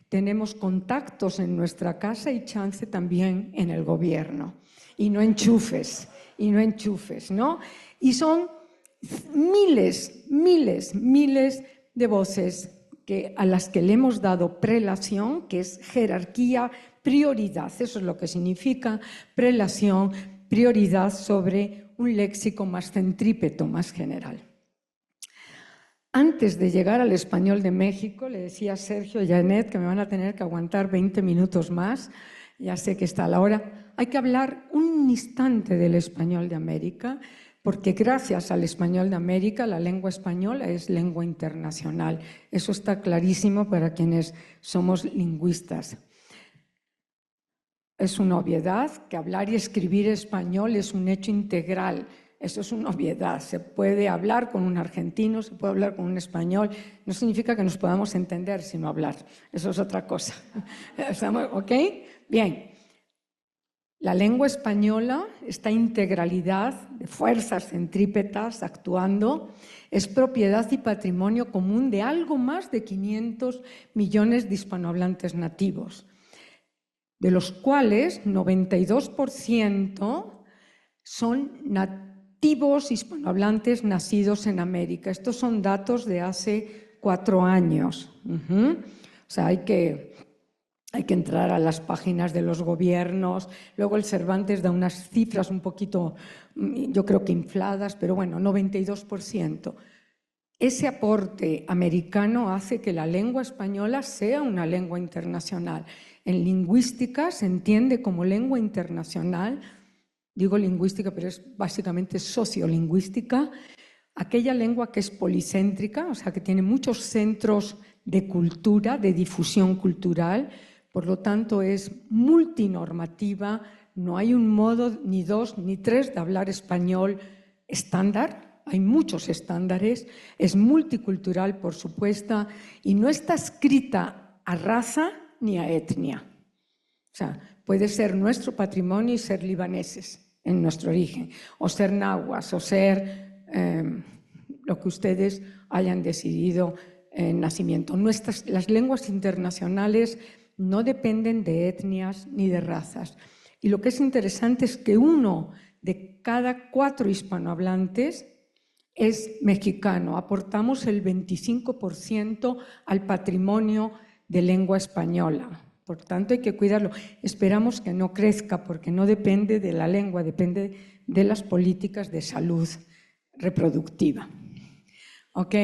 tenemos contactos en nuestra casa y chance también en el gobierno. Y no enchufes, ¿no? Y son miles de voces a las que le hemos dado prelación, que es jerarquía, prioridad. Eso es lo que significa prelación, prioridad sobre un léxico más centrípeto, más general. Antes de llegar al español de México, le decía a Sergio y a Janet que me van a tener que aguantar 20 minutos más, ya sé que está la hora. Hay que hablar un instante del español de América, porque gracias al español de América la lengua española es lengua internacional. Eso está clarísimo para quienes somos lingüistas. Es una obviedad que hablar y escribir español es un hecho integral. Eso es una obviedad. Se puede hablar con un argentino, se puede hablar con un español. No significa que nos podamos entender sino hablar. Eso es otra cosa. ¿Estamos, ok? Bien. La lengua española, esta integralidad de fuerzas centrípetas actuando, es propiedad y patrimonio común de algo más de 500 millones de hispanohablantes nativos, de los cuales 92% son nativos hispanohablantes nacidos en América. Estos son datos de hace 4 años. O sea, hay que entrar a las páginas de los gobiernos. Luego el Cervantes da unas cifras un poquito, yo creo que infladas, pero bueno, 92%. Ese aporte americano hace que la lengua española sea una lengua internacional. En lingüística se entiende como lengua internacional, digo lingüística, pero es básicamente sociolingüística, aquella lengua que es policéntrica, o sea, que tiene muchos centros de cultura, de difusión cultural, por lo tanto es multinormativa, no hay un modo, ni 2, ni 3 de hablar español estándar, hay muchos estándares, es multicultural, por supuesto, y no está escrita a raza ni a etnia. O sea, puede ser nuestro patrimonio y ser libaneses en nuestro origen, o ser nahuas, o ser lo que ustedes hayan decidido en nacimiento. Las lenguas internacionales no dependen de etnias ni de razas. Y lo que es interesante es que 1 de cada 4 hispanohablantes es mexicano. Aportamos el 25% al patrimonio de lengua española. Por tanto, hay que cuidarlo. Esperamos que no crezca porque no depende de la lengua, depende de las políticas de salud reproductiva. ¿Ok?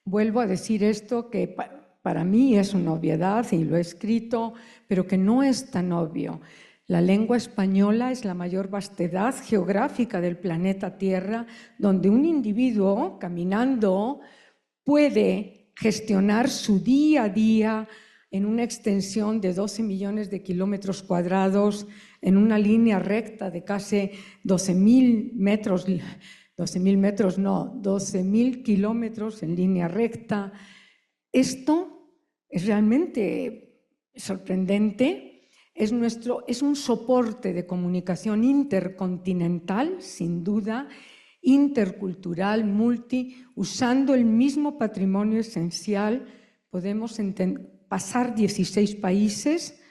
Vuelvo a decir esto que para mí es una obviedad y lo he escrito, pero que no es tan obvio. La lengua española es la mayor vastedad geográfica del planeta Tierra, donde un individuo caminando puede gestionar su día a día en una extensión de 12 millones de kilómetros cuadrados, en una línea recta de casi 12.000 metros, 12.000 kilómetros en línea recta. Esto es realmente sorprendente. Es un soporte de comunicación intercontinental, sin duda, intercultural, usando el mismo patrimonio esencial. Podemos pasar 16 países,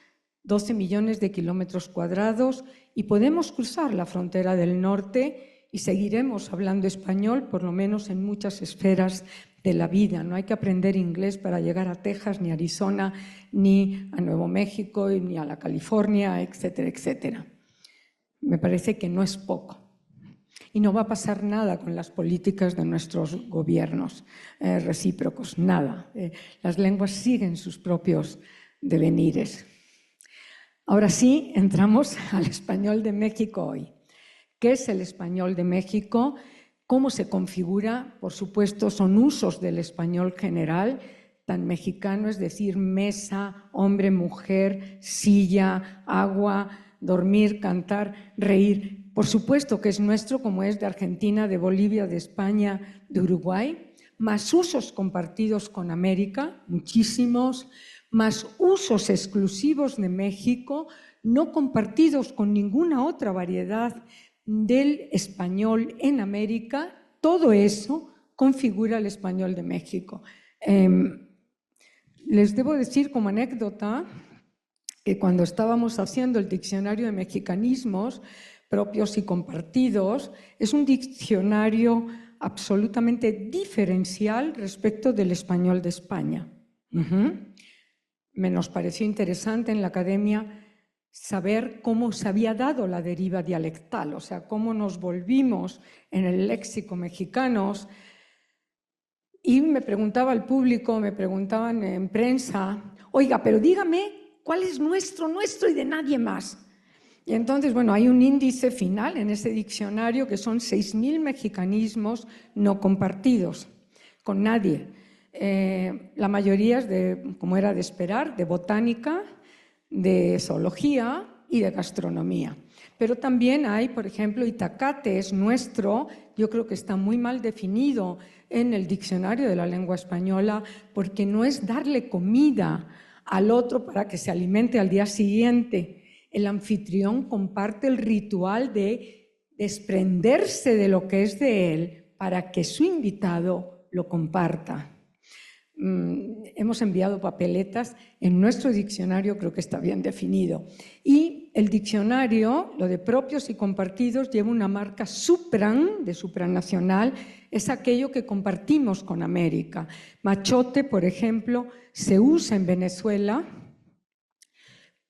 12 millones de kilómetros cuadrados, y podemos cruzar la frontera del norte y seguiremos hablando español, por lo menos en muchas esferas de la vida. No hay que aprender inglés para llegar a Texas, ni a Arizona, ni a Nuevo México, ni a la California, etcétera, etcétera. Me parece que no es poco. Y no va a pasar nada con las políticas de nuestros gobiernos recíprocos, nada. Las lenguas siguen sus propios devenires. Ahora sí, entramos al español de México hoy. ¿Qué es el español de México? ¿Cómo se configura? Por supuesto, son usos del español general, tan mexicano, es decir, mesa, hombre, mujer, silla, agua, dormir, cantar, reír. Por supuesto que es nuestro, como es de Argentina, de Bolivia, de España, de Uruguay, más usos compartidos con América, muchísimos, más usos exclusivos de México, no compartidos con ninguna otra variedad del español en América, todo eso configura el español de México. Les debo decir como anécdota que cuando estábamos haciendo el diccionario de mexicanismos propios y compartidos, es un diccionario absolutamente diferencial respecto del español de España. Me nos pareció interesante en la academia saber cómo se había dado la deriva dialectal, o sea, cómo nos volvimos en el léxico mexicanos. Y me preguntaba al público, me preguntaban en prensa, oiga, pero dígame cuál es nuestro y de nadie más. Y entonces, bueno, hay un índice final en ese diccionario que son 6.000 mexicanismos no compartidos con nadie. La mayoría es de, como era de esperar, de botánica, de zoología y de gastronomía. Pero también hay, por ejemplo, Itacate es nuestro, yo creo que está muy mal definido en el diccionario de la lengua española, porque no es darle comida al otro para que se alimente al día siguiente. El anfitrión comparte el ritual de desprenderse de lo que es de él para que su invitado lo comparta. Hemos enviado papeletas, en nuestro diccionario creo que está bien definido. Y el diccionario, lo de propios y compartidos, lleva una marca supran, de supranacional, es aquello que compartimos con América. Machote, por ejemplo, se usa en Venezuela.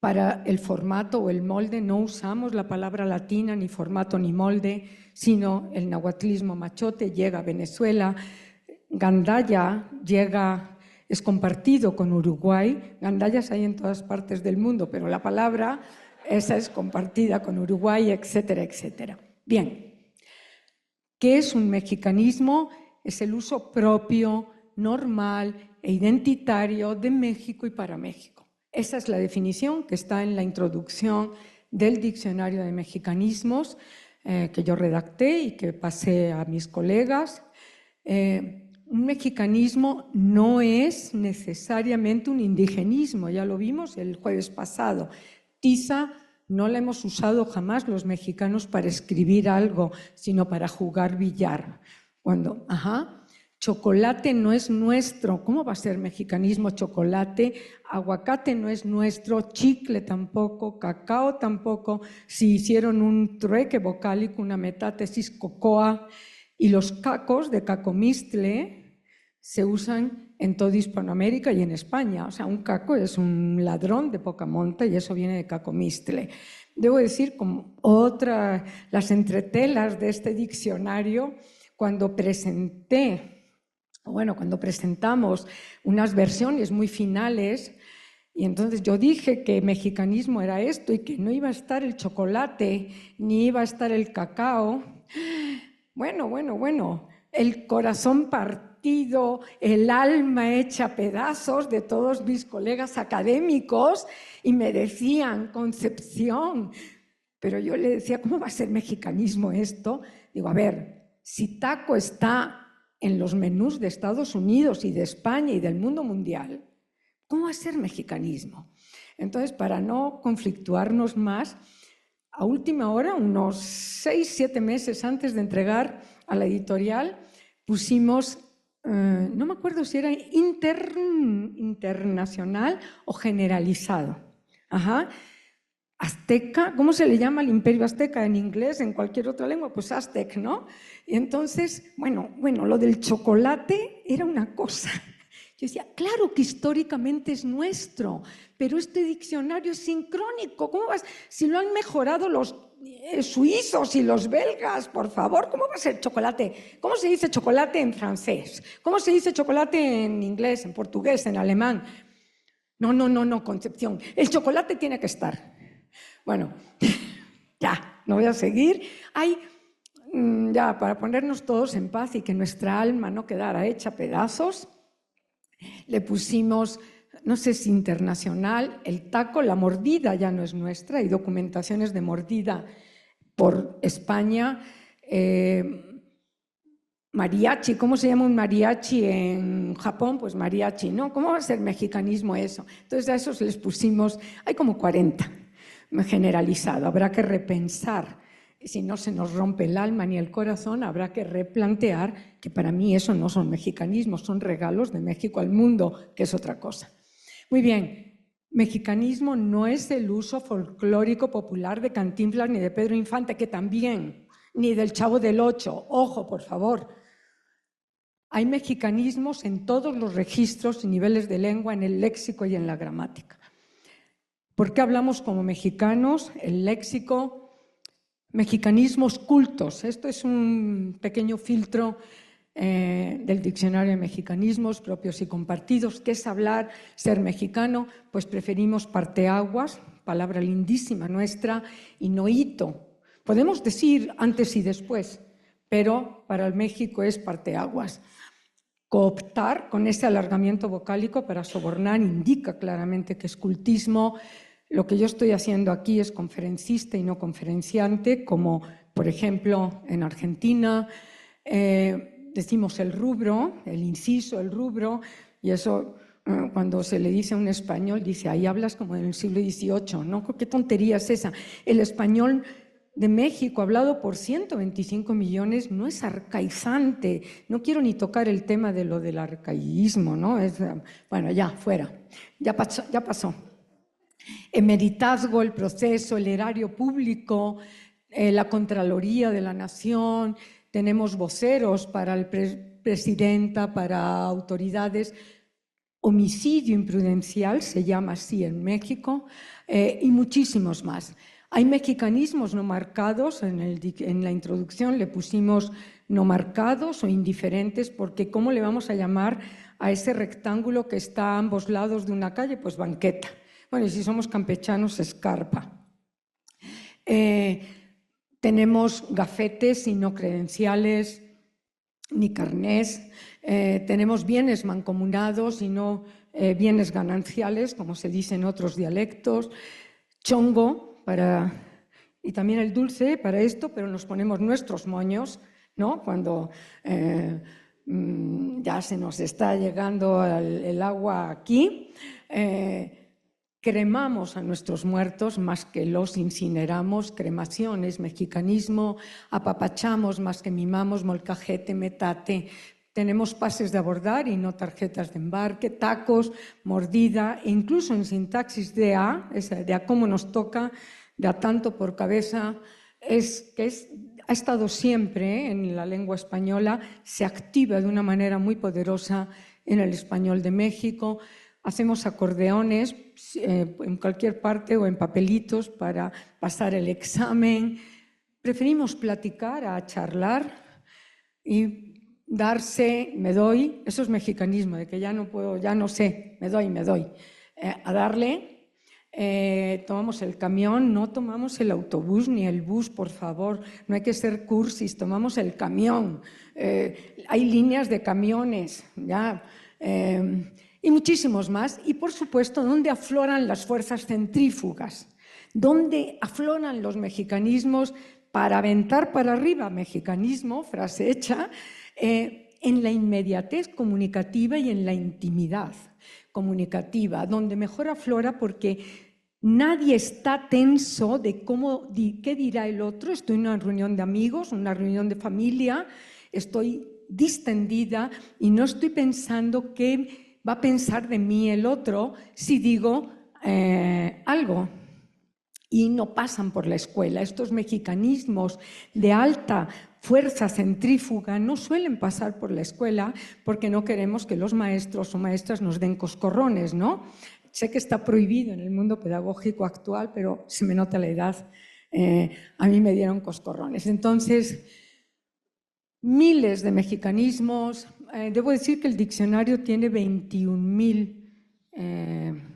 Para el formato o el molde no usamos la palabra latina, ni formato ni molde, sino el nahuatlismo machote llega a Venezuela. Gandaya es compartido con Uruguay. Gandayas hay en todas partes del mundo, pero la palabra esa es compartida con Uruguay, etcétera, etcétera. Bien, ¿qué es un mexicanismo? Es el uso propio, normal e identitario de México y para México. Esa es la definición que está en la introducción del diccionario de mexicanismos que yo redacté y que pasé a mis colegas. Un mexicanismo no es necesariamente un indigenismo, ya lo vimos el jueves pasado. Tiza no la hemos usado jamás los mexicanos para escribir algo, sino para jugar billar. Chocolate no es nuestro. ¿Cómo va a ser mexicanismo chocolate? Aguacate no es nuestro, chicle tampoco, cacao tampoco. Si hicieron un trueque vocálico, una metátesis cocoa, y los cacos de cacomistle se usan en toda Hispanoamérica y en España. O sea, un caco es un ladrón de poca monta y eso viene de cacomistle. Debo decir, como las entretelas de este diccionario, cuando presentamos unas versiones muy finales, y entonces yo dije que mexicanismo era esto y que no iba a estar el chocolate, ni iba a estar el cacao. Bueno, el corazón partido, el alma hecha pedazos de todos mis colegas académicos, y me decían, Concepción, pero yo le decía, ¿cómo va a ser mexicanismo esto? Digo, a ver, si taco está en los menús de Estados Unidos y de España y del mundo mundial, ¿cómo va a ser mexicanismo? Entonces, para no conflictuarnos más, a última hora, unos 6-7 meses antes de entregar a la editorial, pusimos, no me acuerdo si era internacional o generalizado. Azteca, ¿cómo se le llama al imperio azteca en inglés, en cualquier otra lengua? Pues Aztec, ¿no? Y entonces, bueno, lo del chocolate era una cosa. Yo decía, claro que históricamente es nuestro, pero este diccionario es sincrónico. ¿Cómo vas? Si lo han mejorado los suizos y los belgas, por favor, ¿cómo va a ser chocolate? ¿Cómo se dice chocolate en francés? ¿Cómo se dice chocolate en inglés, en portugués, en alemán? No, Concepción, el chocolate tiene que estar. Bueno, ya, no voy a seguir. Ya, para ponernos todos en paz y que nuestra alma no quedara hecha pedazos, le pusimos, no sé si internacional, el taco, la mordida ya no es nuestra, hay documentaciones de mordida por España. Mariachi, ¿cómo se llama un mariachi en Japón? Pues mariachi, ¿no? ¿Cómo va a ser mexicanismo eso? Entonces a esos les pusimos, hay como 40 generalizado, habrá que repensar si no se nos rompe el alma ni el corazón, habrá que replantear que para mí eso no son mexicanismos, son regalos de México al mundo, que es otra cosa. Muy bien, mexicanismo no es el uso folclórico popular de Cantinflas ni de Pedro Infante, que también, ni del Chavo del Ocho. Ojo, por favor. Hay mexicanismos en todos los registros y niveles de lengua, en el léxico y en la gramática. ¿Por qué hablamos como mexicanos? El léxico, mexicanismos cultos. Esto es un pequeño filtro del diccionario de mexicanismos propios y compartidos. ¿Qué es hablar, ser mexicano? Pues preferimos parteaguas, palabra lindísima nuestra, y noito. Podemos decir antes y después, pero para el México es parteaguas. Cooptar, con ese alargamiento vocálico para sobornar, indica claramente que es cultismo. Lo que yo estoy haciendo aquí es conferencista y no conferenciante, como por ejemplo en Argentina. Decimos el rubro, el inciso, el rubro, y eso cuando se le dice a un español, dice, ahí hablas como en el siglo XVIII, ¿no? ¿Qué tontería es esa? El español de México, hablado por 125 millones, no es arcaizante. No quiero ni tocar el tema de lo del arcaísmo, ¿no? Bueno, ya, fuera, ya pasó. Emeritazgo, el proceso, el erario público, la Contraloría de la Nación, tenemos voceros para el presidenta, para autoridades. Homicidio imprudencial se llama así en México, y muchísimos más. Hay mexicanismos no marcados, en la introducción le pusimos no marcados o indiferentes, porque ¿cómo le vamos a llamar a ese rectángulo que está a ambos lados de una calle? Pues banqueta. Bueno, y si somos campechanos, escarpa. Tenemos gafetes y no credenciales, ni carnés. Tenemos bienes mancomunados y no bienes gananciales, como se dice en otros dialectos. Chongo, y también el dulce para esto, pero nos ponemos nuestros moños, ¿no? Cuando ya se nos está llegando el agua aquí. Cremamos a nuestros muertos más que los incineramos, cremación es mexicanismo, apapachamos más que mimamos, molcajete, metate. Tenemos pases de abordar y no tarjetas de embarque, tacos, mordida, e incluso en sintaxis de a cómo nos toca, de a tanto por cabeza, ha estado siempre en la lengua española, se activa de una manera muy poderosa en el español de México. Hacemos acordeones en cualquier parte o en papelitos para pasar el examen. Preferimos platicar a charlar y darse, me doy, eso es mexicanismo, de que ya no puedo, ya no sé, me doy. A darle, tomamos el camión, no tomamos el autobús ni el bus, por favor, no hay que ser cursis, tomamos el camión. Hay líneas de camiones, ya. Y muchísimos más. Y, por supuesto, ¿dónde afloran las fuerzas centrífugas? ¿Dónde afloran los mexicanismos para aventar para arriba? Mexicanismo, frase hecha, en la inmediatez comunicativa y en la intimidad comunicativa, donde mejor aflora porque nadie está tenso de qué dirá el otro. Estoy en una reunión de amigos, una reunión de familia, estoy distendida y no estoy pensando qué va a pensar de mí el otro si digo algo. Y no pasan por la escuela. Estos mexicanismos de alta fuerza centrífuga no suelen pasar por la escuela porque no queremos que los maestros o maestras nos den coscorrones, ¿no? Sé que está prohibido en el mundo pedagógico actual, pero se me nota la edad. A mí me dieron coscorrones. Entonces, miles de mexicanismos. Debo decir que el diccionario tiene 21.000,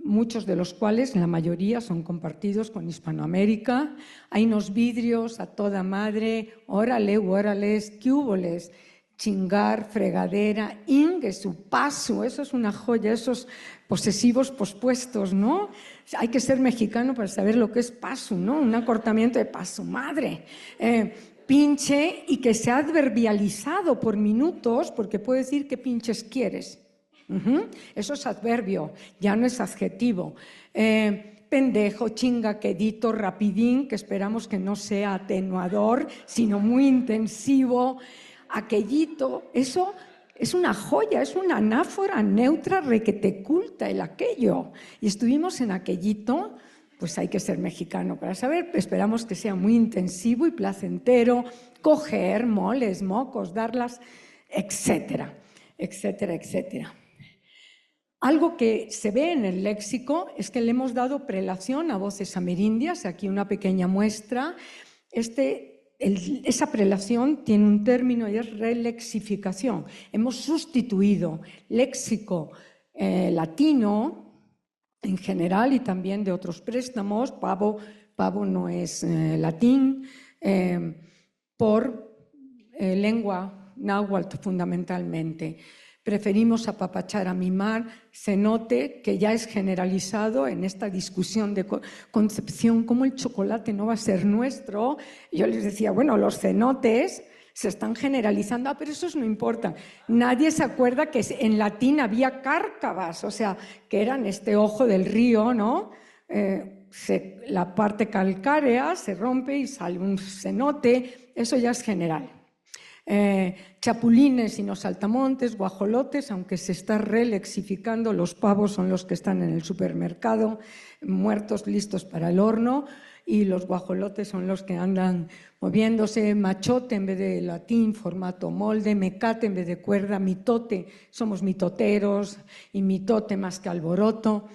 muchos de los cuales, la mayoría, son compartidos con Hispanoamérica. Hay unos vidrios a toda madre, órales, qué húboles, chingar, fregadera, ingue, su paso, eso es una joya, esos posesivos pospuestos, ¿no? Hay que ser mexicano para saber lo que es paso, ¿no? Un acortamiento de paso, madre. Pinche, y que se ha adverbializado por minutos, porque puede decir qué pinches quieres. Eso es adverbio, ya no es adjetivo. pendejo, chinga, quedito, rapidín, que esperamos que no sea atenuador, sino muy intensivo, aquellito, eso es una joya, es una anáfora neutra requete culta el aquello. Y estuvimos en aquellito, pues hay que ser mexicano para saber, esperamos que sea muy intensivo y placentero, coger moles, mocos, darlas, etcétera, etcétera, etcétera. Algo que se ve en el léxico es que le hemos dado prelación a voces amerindias, aquí una pequeña muestra. Esa prelación tiene un término y es relexificación. Hemos sustituido léxico latino en general y también de otros préstamos, pavo no es latín, por lengua náhuatl fundamentalmente. Preferimos apapachar a mimar, cenote, que ya es generalizado en esta discusión de concepción, ¿cómo el chocolate no va a ser nuestro? Yo les decía, bueno, los cenotes se están generalizando, pero eso no importa. Nadie se acuerda que en latín había cárcavas, o sea, que eran este ojo del río, ¿no? La parte calcárea se rompe y sale un cenote, eso ya es general. Chapulines y no saltamontes, guajolotes, aunque se está relexificando, los pavos son los que están en el supermercado, muertos, listos para el horno, y los guajolotes son los que andan moviéndose. Machote en vez de latín, formato molde, mecate en vez de cuerda, mitote, somos mitoteros, y mitote más que alboroto.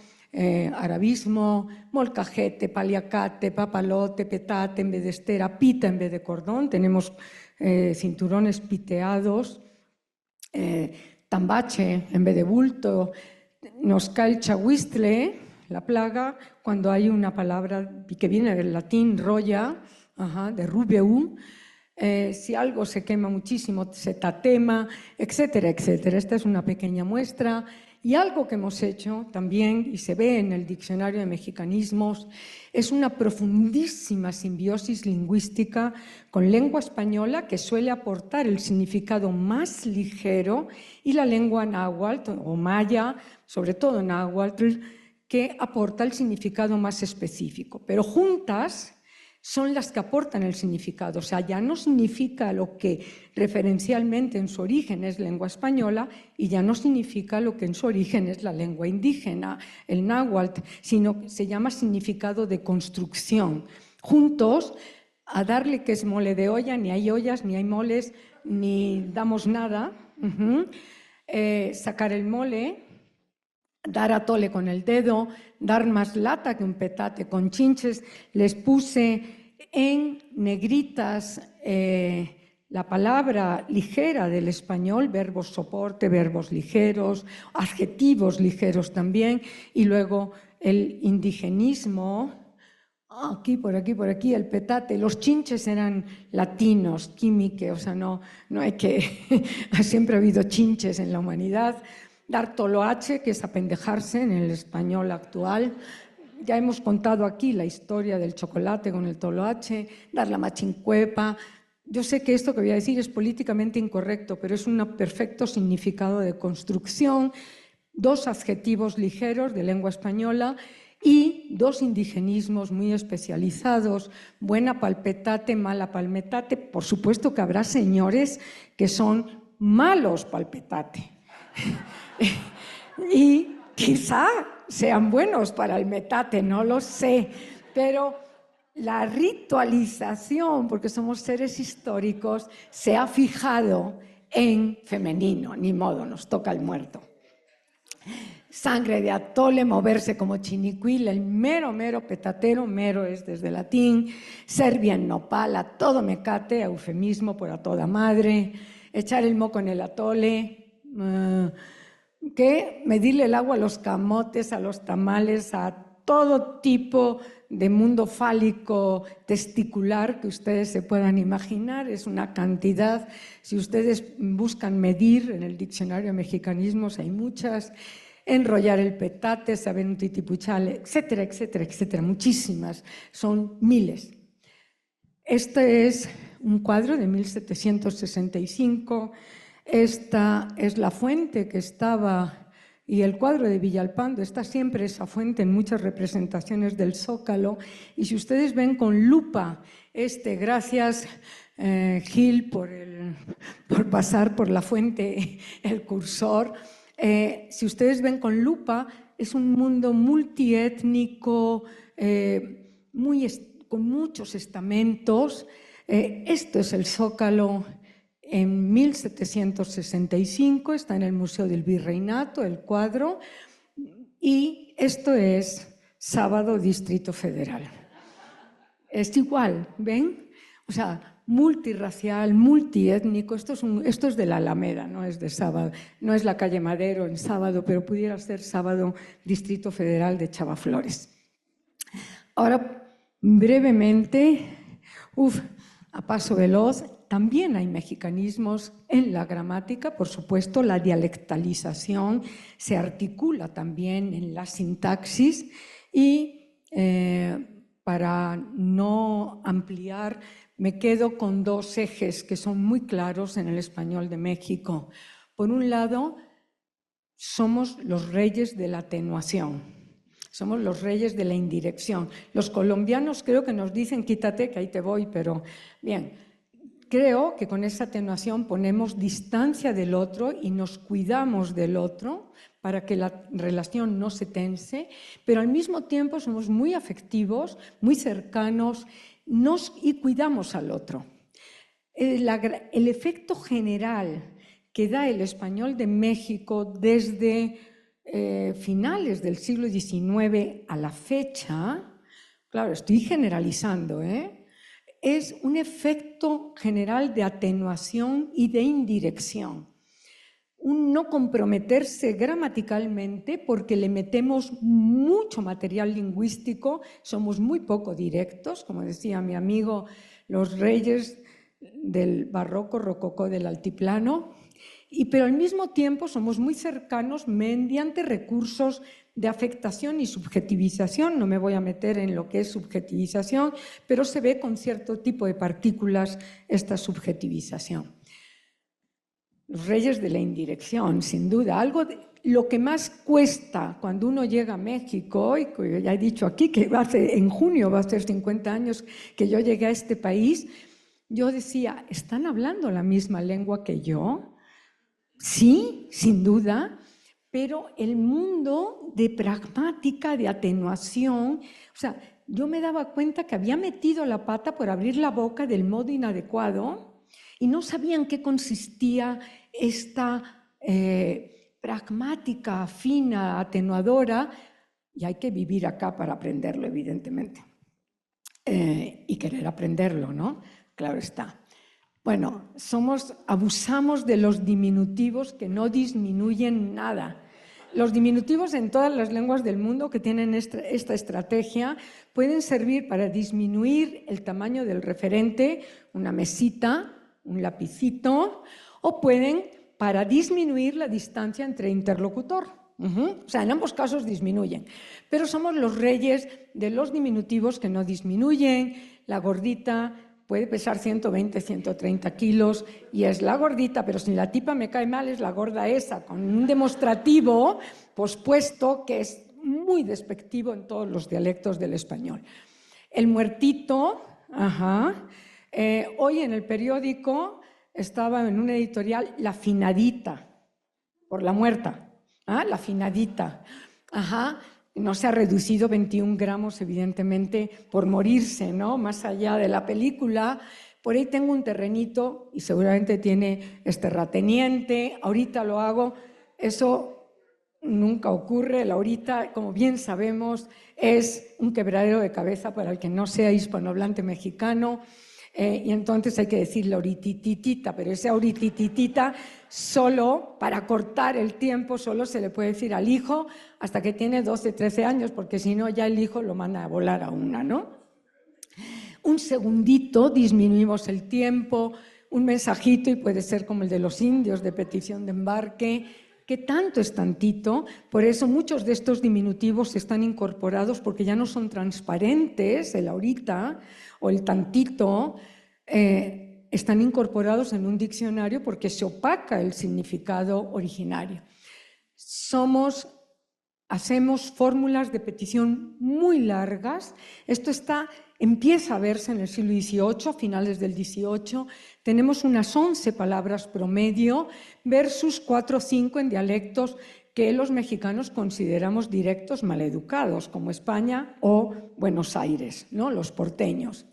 Arabismo, molcajete, paliacate, papalote, petate en vez de estera, pita en vez de cordón, tenemos cinturones piteados, tambache en vez de bulto, nos cae el chahuistle, la plaga, cuando hay una palabra que viene del latín, roya, de rubeu, si algo se quema muchísimo, se tatema, etcétera, etcétera. Esta es una pequeña muestra. Y algo que hemos hecho también, y se ve en el Diccionario de Mexicanismos, es una profundísima simbiosis lingüística con lengua española que suele aportar el significado más ligero y la lengua náhuatl o maya, sobre todo náhuatl, que aporta el significado más específico. Pero juntas son las que aportan el significado, o sea, ya no significa lo que referencialmente en su origen es lengua española y ya no significa lo que en su origen es la lengua indígena, el náhuatl, sino que se llama significado de construcción. Juntos, a darle que es mole de olla, ni hay ollas, ni hay moles, ni damos nada, sacar el mole, dar atole con el dedo, dar más lata que un petate con chinches. Les puse en negritas la palabra ligera del español, verbos soporte, verbos ligeros, adjetivos ligeros también, y luego el indigenismo, aquí, por aquí, el petate. Los chinches eran latinos, químique, o sea, no hay que... Siempre ha habido chinches en la humanidad. Dar toloache, que es apendejarse en el español actual. Ya hemos contado aquí la historia del chocolate con el toloache. Dar la machincuepa. Yo sé que esto que voy a decir es políticamente incorrecto, pero es un perfecto significado de construcción. Dos adjetivos ligeros de lengua española y dos indigenismos muy especializados, buena palpetate, mala palmetate. Por supuesto que habrá señores que son malos palpetate. Y quizá sean buenos para el metate, no lo sé, pero la ritualización, porque somos seres históricos, se ha fijado en femenino, ni modo, nos toca el muerto. Sangre de atole, moverse como chinicuil, el mero petatero, mero es desde latín, serbia en nopal, a todo mecate, eufemismo por a toda madre, echar el moco en el atole, que medirle el agua a los camotes, a los tamales, a todo tipo de mundo fálico testicular que ustedes se puedan imaginar. Es una cantidad, si ustedes buscan medir en el Diccionario de Mexicanismos hay muchas. Enrollar el petate, saber un titipuchal, etcétera, etcétera, etcétera, muchísimas, son miles. Este es un cuadro de 1765. Esta es la fuente que estaba Y el cuadro de Villalpando está siempre esa fuente en muchas representaciones del Zócalo. Y si ustedes ven con lupa gracias Gil por pasar por la fuente el cursor, si ustedes ven con lupa, es un mundo multiétnico, con muchos estamentos. Esto es el Zócalo en 1765, está en el Museo del Virreinato, el cuadro, y esto es Sábado, Distrito Federal. Es igual, ¿ven? O sea, multirracial, multiétnico, esto es de la Alameda, no es de Sábado, no es la calle Madero en Sábado, pero pudiera ser Sábado, Distrito Federal de Chavaflores. Ahora, brevemente, a paso veloz, también hay mexicanismos en la gramática, por supuesto, la dialectalización se articula también en la sintaxis y para no ampliar, me quedo con dos ejes que son muy claros en el español de México. Por un lado, somos los reyes de la atenuación, somos los reyes de la indirección. Los colombianos creo que nos dicen quítate que ahí te voy, pero bien, creo que con esa atenuación ponemos distancia del otro y nos cuidamos del otro para que la relación no se tense, pero al mismo tiempo somos muy afectivos, muy cercanos y cuidamos al otro. El efecto general que da el español de México desde finales del siglo XIX a la fecha, claro, estoy generalizando, es un efecto general de atenuación y de indirección. Un no comprometerse gramaticalmente porque le metemos mucho material lingüístico, somos muy poco directos, como decía mi amigo, los reyes del barroco rococó del altiplano, pero al mismo tiempo somos muy cercanos mediante recursos de afectación y subjetivización. No me voy a meter en lo que es subjetivización, pero se ve con cierto tipo de partículas esta subjetivización. Los reyes de la indirección, sin duda. Lo que más cuesta cuando uno llega a México, y ya he dicho aquí que en junio va a ser 50 años que yo llegué a este país, yo decía, ¿están hablando la misma lengua que yo? Sí, sin duda, pero el mundo de pragmática, de atenuación, o sea, yo me daba cuenta que había metido la pata por abrir la boca del modo inadecuado y no sabían qué consistía esta pragmática, fina, atenuadora, y hay que vivir acá para aprenderlo, evidentemente, y querer aprenderlo, ¿no? Claro está. Bueno, abusamos de los diminutivos que no disminuyen nada. Los diminutivos en todas las lenguas del mundo que tienen esta estrategia pueden servir para disminuir el tamaño del referente, una mesita, un lapicito, o pueden para disminuir la distancia entre interlocutor. O sea, en ambos casos disminuyen. Pero somos los reyes de los diminutivos que no disminuyen, la gordita puede pesar 120, 130 kilos y es la gordita, pero si la tipa me cae mal es la gorda esa, con un demostrativo pospuesto que es muy despectivo en todos los dialectos del español. El muertito, hoy en el periódico estaba en una editorial La Finadita, por la muerta, la finadita, no se ha reducido 21 gramos, evidentemente, por morirse, ¿no? Más allá de la película. Por ahí tengo un terrenito y seguramente tiene terrateniente. Ahorita lo hago. Eso nunca ocurre. La ahorita, como bien sabemos, es un quebradero de cabeza para el que no sea hispanohablante mexicano. Y entonces hay que decir la ahoritititita, pero esa ahoritititita solo, para cortar el tiempo, solo se le puede decir al hijo hasta que tiene 12, 13 años, porque si no ya el hijo lo manda a volar a una, ¿no? Un segundito, disminuimos el tiempo, un mensajito, y puede ser como el de los indios de petición de embarque, que tanto es tantito. Por eso muchos de estos diminutivos están incorporados porque ya no son transparentes, el ahorita o el tantito, están incorporados en un diccionario porque se opaca el significado originario. hacemos fórmulas de petición muy largas. Esto empieza a verse en el siglo XVIII, a finales del XVIII. Tenemos unas 11 palabras promedio versus 4 o 5 en dialectos que los mexicanos consideramos directos maleducados, como España o Buenos Aires, ¿no? Los porteños.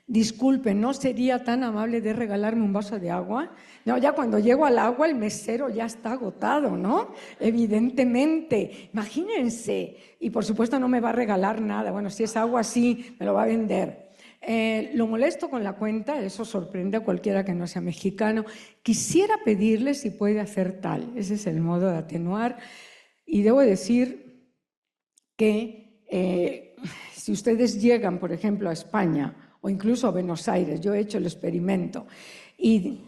Disculpe, ¿no sería tan amable de regalarme un vaso de agua? No, ya cuando llego al agua el mesero ya está agotado, ¿no? Evidentemente, imagínense. Y por supuesto no me va a regalar nada. Bueno, si es agua sí, me lo va a vender. Lo molesto con la cuenta, eso sorprende a cualquiera que no sea mexicano. Quisiera pedirle si puede hacer tal. Ese es el modo de atenuar. Y debo decir que si ustedes llegan, por ejemplo, a España o incluso a Buenos Aires, yo he hecho el experimento, y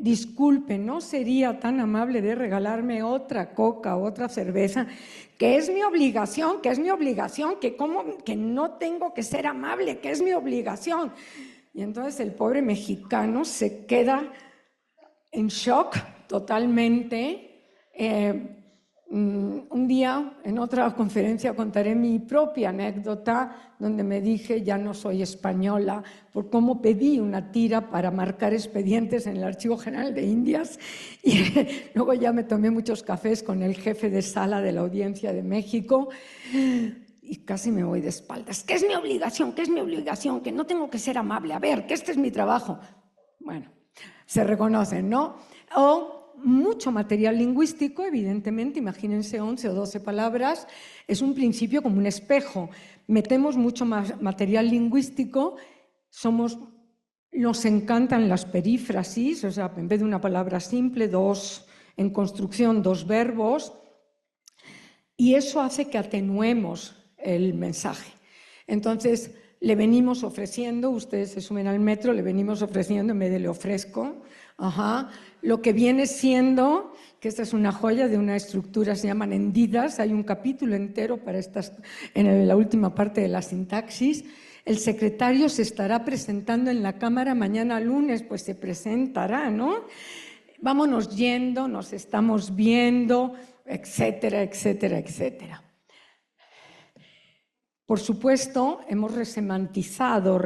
disculpe, ¿no sería tan amable de regalarme otra coca o otra cerveza? Que es mi obligación, que no tengo que ser amable, que es mi obligación. Y entonces el pobre mexicano se queda en shock totalmente. Un día, en otra conferencia, contaré mi propia anécdota donde me dije, ya no soy española, por cómo pedí una tira para marcar expedientes en el Archivo General de Indias, y luego ya me tomé muchos cafés con el jefe de sala de la Audiencia de México y casi me voy de espaldas. ¿Qué es mi obligación? ¿Qué es mi obligación? Que no tengo que ser amable. A ver, que este es mi trabajo. Bueno, se reconocen, ¿no? O mucho material lingüístico, evidentemente, imagínense 11 o 12 palabras, es un principio como un espejo. Metemos mucho más material lingüístico, nos encantan las perífrasis, o sea, en vez de una palabra simple, en construcción, 2 verbos, y eso hace que atenuemos el mensaje. Entonces, le venimos ofreciendo, ustedes se suben al metro, le venimos ofreciendo en vez de le ofrezco, lo que viene siendo, que esta es una joya de una estructura, se llaman hendidas, hay un capítulo entero para estas, en la última parte de la sintaxis. El secretario se estará presentando en la Cámara mañana lunes, pues se presentará, ¿no? Vámonos yendo, nos estamos viendo, etcétera, etcétera, etcétera. Por supuesto, hemos resemantizado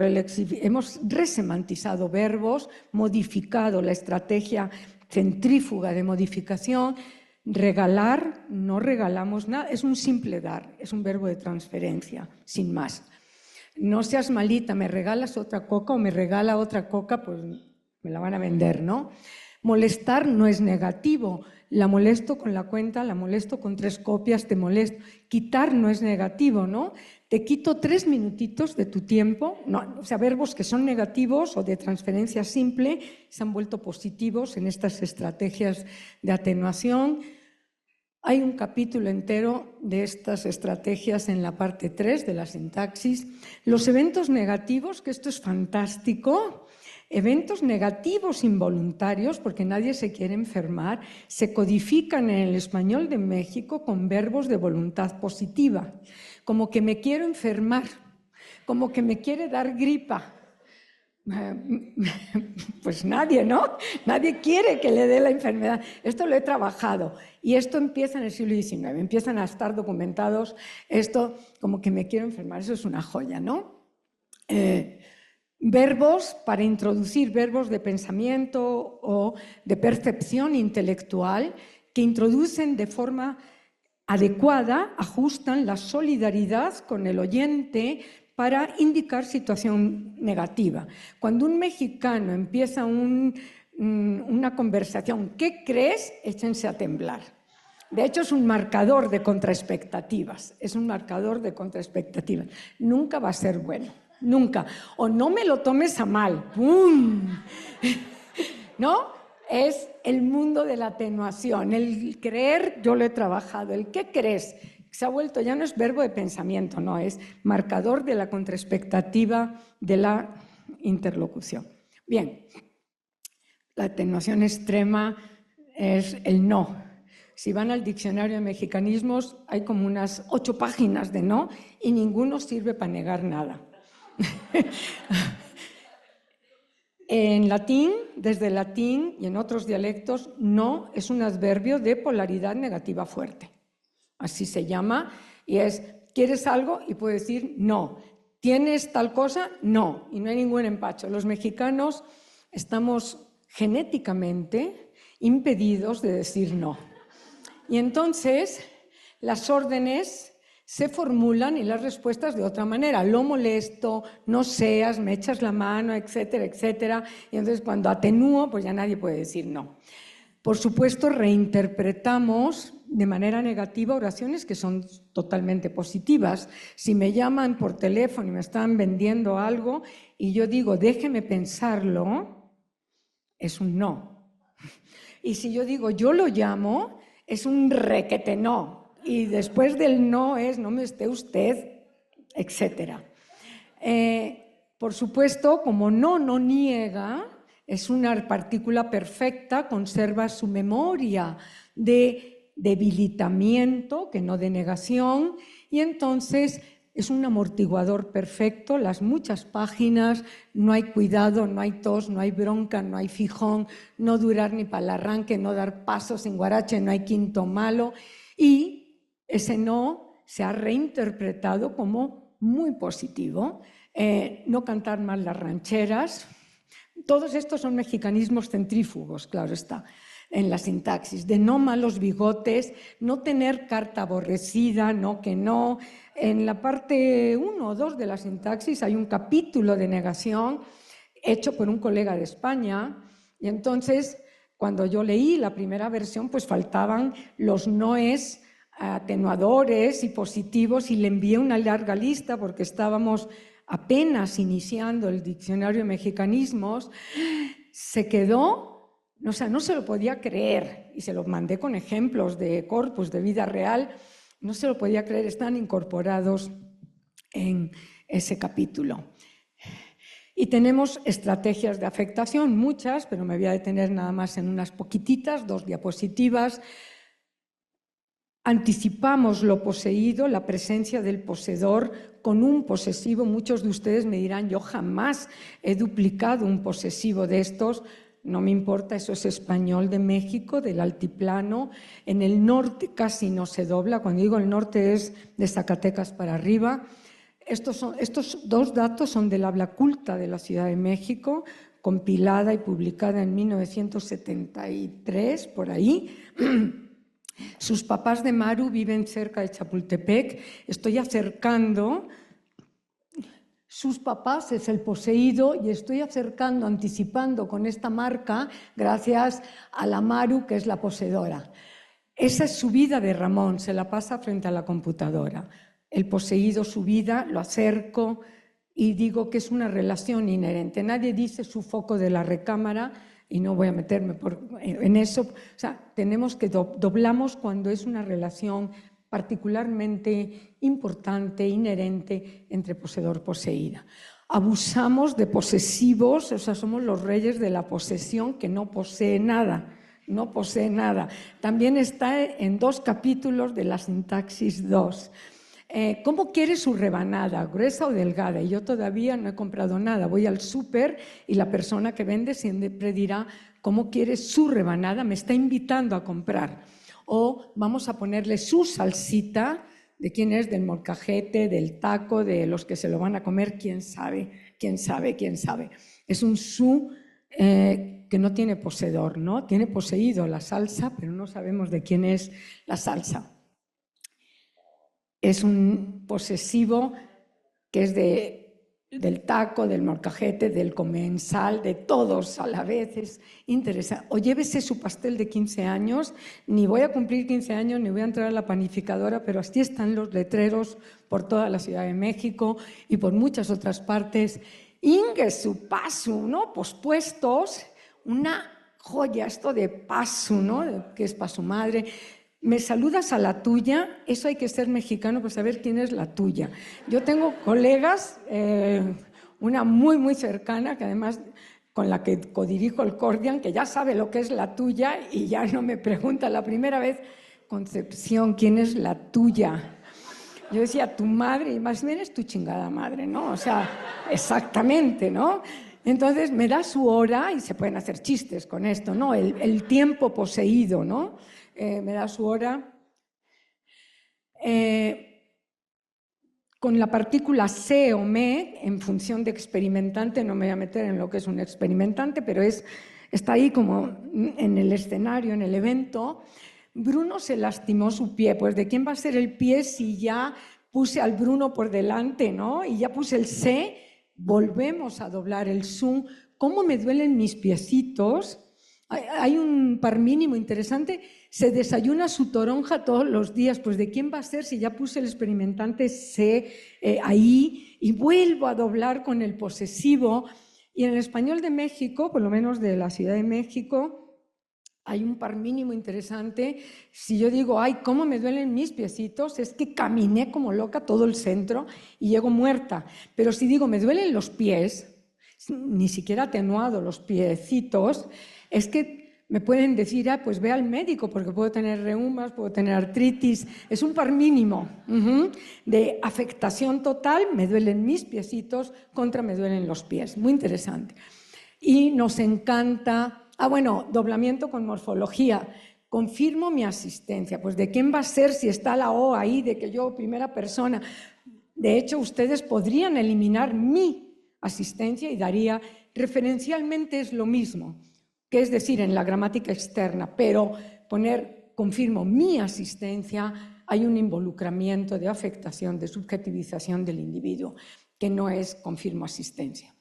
verbos, modificado la estrategia centrífuga de modificación. Regalar, no regalamos nada, es un simple dar, es un verbo de transferencia, sin más. No seas malita, me regalas otra coca o me regala otra coca, pues me la van a vender, ¿no? Molestar no es negativo. La molesto con la cuenta, la molesto con 3 copias, te molesto. Quitar no es negativo, ¿no? Te quito 3 minutitos de tu tiempo. No, o sea, verbos que son negativos o de transferencia simple se han vuelto positivos en estas estrategias de atenuación. Hay un capítulo entero de estas estrategias en la parte 3 de la sintaxis. Los eventos negativos, que esto es fantástico. Eventos negativos involuntarios, porque nadie se quiere enfermar, se codifican en el español de México con verbos de voluntad positiva, como que me quiero enfermar, como que me quiere dar gripa. Pues nadie, ¿no? Nadie quiere que le dé la enfermedad. Esto lo he trabajado y esto empieza en el siglo XIX, empiezan a estar documentados esto como que me quiero enfermar, eso es una joya, ¿no? Verbos para introducir verbos de pensamiento o de percepción intelectual que introducen de forma adecuada, ajustan la solidaridad con el oyente para indicar situación negativa. Cuando un mexicano empieza una conversación, ¿qué crees? Échense a temblar. De hecho, es un marcador de contraexpectativas. Es un marcador de contraexpectativas. Nunca va a ser bueno. Nunca. O no me lo tomes a mal. ¡Pum! ¿No? Es el mundo de la atenuación. El creer, yo lo he trabajado. El ¿qué crees? Se ha vuelto, ya no es verbo de pensamiento, no, es marcador de la contraexpectativa de la interlocución. Bien, la atenuación extrema es el no. Si van al diccionario de mexicanismos, hay como unas 8 páginas de no y ninguno sirve para negar nada. En latín, desde el latín y en otros dialectos, no es un adverbio de polaridad negativa fuerte. Así se llama, y es, ¿quieres algo? Y puedes decir no. ¿Tienes tal cosa? No. Y no hay ningún empacho. Los mexicanos estamos genéticamente impedidos de decir no. Y entonces las órdenes se formulan y las respuestas de otra manera. Lo molesto, no seas, me echas la mano, etcétera, etcétera. Y entonces cuando atenúo, pues ya nadie puede decir no. Por supuesto, reinterpretamos de manera negativa oraciones que son totalmente positivas. Si me llaman por teléfono y me están vendiendo algo y yo digo, déjeme pensarlo, es un no. Y si yo digo, yo lo llamo, es un requete no. Y después del no es, no me esté usted, etc. Por supuesto, como no niega, es una partícula perfecta, conserva su memoria de debilitamiento, que no de negación, y entonces es un amortiguador perfecto, las muchas páginas, no hay cuidado, no hay tos, no hay bronca, no hay fijón, no durar ni para el arranque, no dar pasos en guarache, no hay quinto malo, y ese no se ha reinterpretado como muy positivo. No cantar mal las rancheras. Todos estos son mexicanismos centrífugos, claro está, en la sintaxis. De no malos bigotes, no tener carta aborrecida, no que no. En la parte 1 o 2 de la sintaxis hay un capítulo de negación hecho por un colega de España, y entonces cuando yo leí la primera versión pues faltaban los noes atenuadores y positivos, y le envié una larga lista porque estábamos apenas iniciando el diccionario de mexicanismos. Se quedó, o sea, no se lo podía creer, y se lo mandé con ejemplos de corpus, de vida real, no se lo podía creer, están incorporados en ese capítulo. Y tenemos estrategias de afectación, muchas, pero me voy a detener nada más en unas poquititas, 2 diapositivas. Anticipamos lo poseído, la presencia del poseedor con un posesivo. Muchos de ustedes me dirán, yo jamás he duplicado un posesivo de estos. No me importa, eso es español de México, del altiplano. En el norte casi no se dobla. Cuando digo el norte es de Zacatecas para arriba. Estos 2 datos son del habla culta de la Ciudad de México, compilada y publicada en 1973, por ahí. Sus papás de Maru viven cerca de Chapultepec. Estoy acercando, sus papás es el poseído, y estoy acercando, anticipando con esta marca, gracias a la Maru, que es la poseedora. Esa es su vida de Ramón, se la pasa frente a la computadora. El poseído, su vida, lo acerco y digo que es una relación inherente. Nadie dice su foco de la recámara, y no voy a meterme en eso. O sea, tenemos que doblamos cuando es una relación particularmente importante, inherente entre poseedor y poseída. Abusamos de posesivos, o sea, somos los reyes de la posesión que no posee nada. No posee nada. También está en 2 capítulos de la sintaxis 2. ¿Cómo quiere su rebanada? ¿Gruesa o delgada? Y yo todavía no he comprado nada. Voy al súper y la persona que vende siempre dirá cómo quiere su rebanada, me está invitando a comprar. O vamos a ponerle su salsita, de quién es, del molcajete, del taco, de los que se lo van a comer, quién sabe, quién sabe, quién sabe. Es un su que no tiene poseedor, ¿no? Tiene poseído la salsa, pero no sabemos de quién es la salsa. Es un posesivo que es del taco, del molcajete, del comensal, de todos a la vez. Es interesante. O llévese su pastel de 15 años, ni voy a cumplir 15 años, ni voy a entrar a la panificadora, pero así están los letreros por toda la Ciudad de México y por muchas otras partes. Ingue su paso, ¿no? Pospuestos, una joya esto de paso, ¿no? Que es para su madre. Me saludas a la tuya, eso hay que ser mexicano para saber quién es la tuya. Yo tengo colegas, una muy, muy cercana, que además con la que codirijo el Cordian, que ya sabe lo que es la tuya y ya no me pregunta la primera vez, Concepción, ¿quién es la tuya? Yo decía, tu madre, y más bien es tu chingada madre, ¿no? O sea, exactamente, ¿no? Entonces me da su hora, y se pueden hacer chistes con esto, ¿no? El tiempo poseído, ¿no? Me da su hora. Con la partícula se o me, en función de experimentante, no me voy a meter en lo que es un experimentante, pero está ahí como en el escenario, en el evento. Bruno se lastimó su pie, pues ¿de quién va a ser el pie si ya puse al Bruno por delante, ¿no? Y ya puse el se, volvemos a doblar el su. ¿Cómo me duelen mis piecitos? Hay un par mínimo interesante. Se desayuna su toronja todos los días. Pues ¿de quién va a ser si ya puse el experimentante se ahí y vuelvo a doblar con el posesivo? Y en el español de México, por lo menos de la Ciudad de México, hay un par mínimo interesante. Si yo digo, ay, cómo me duelen mis piecitos, es que caminé como loca todo el centro y llego muerta. Pero si digo, me duelen los pies, ni siquiera atenuado los piecitos, es que me pueden decir, pues ve al médico porque puedo tener reumas, puedo tener artritis. Es un par mínimo de afectación total, me duelen mis piecitos contra me duelen los pies. Muy interesante. Y nos encanta, bueno, doblamiento con morfología. Confirmo mi asistencia. Pues ¿de quién va a ser si está la O ahí, de que yo, primera persona? De hecho, ustedes podrían eliminar mi asistencia y daría, referencialmente es lo mismo, que es decir, en la gramática externa, pero poner confirmo mi asistencia, hay un involucramiento de afectación, de subjetivización del individuo, que no es confirmo asistencia.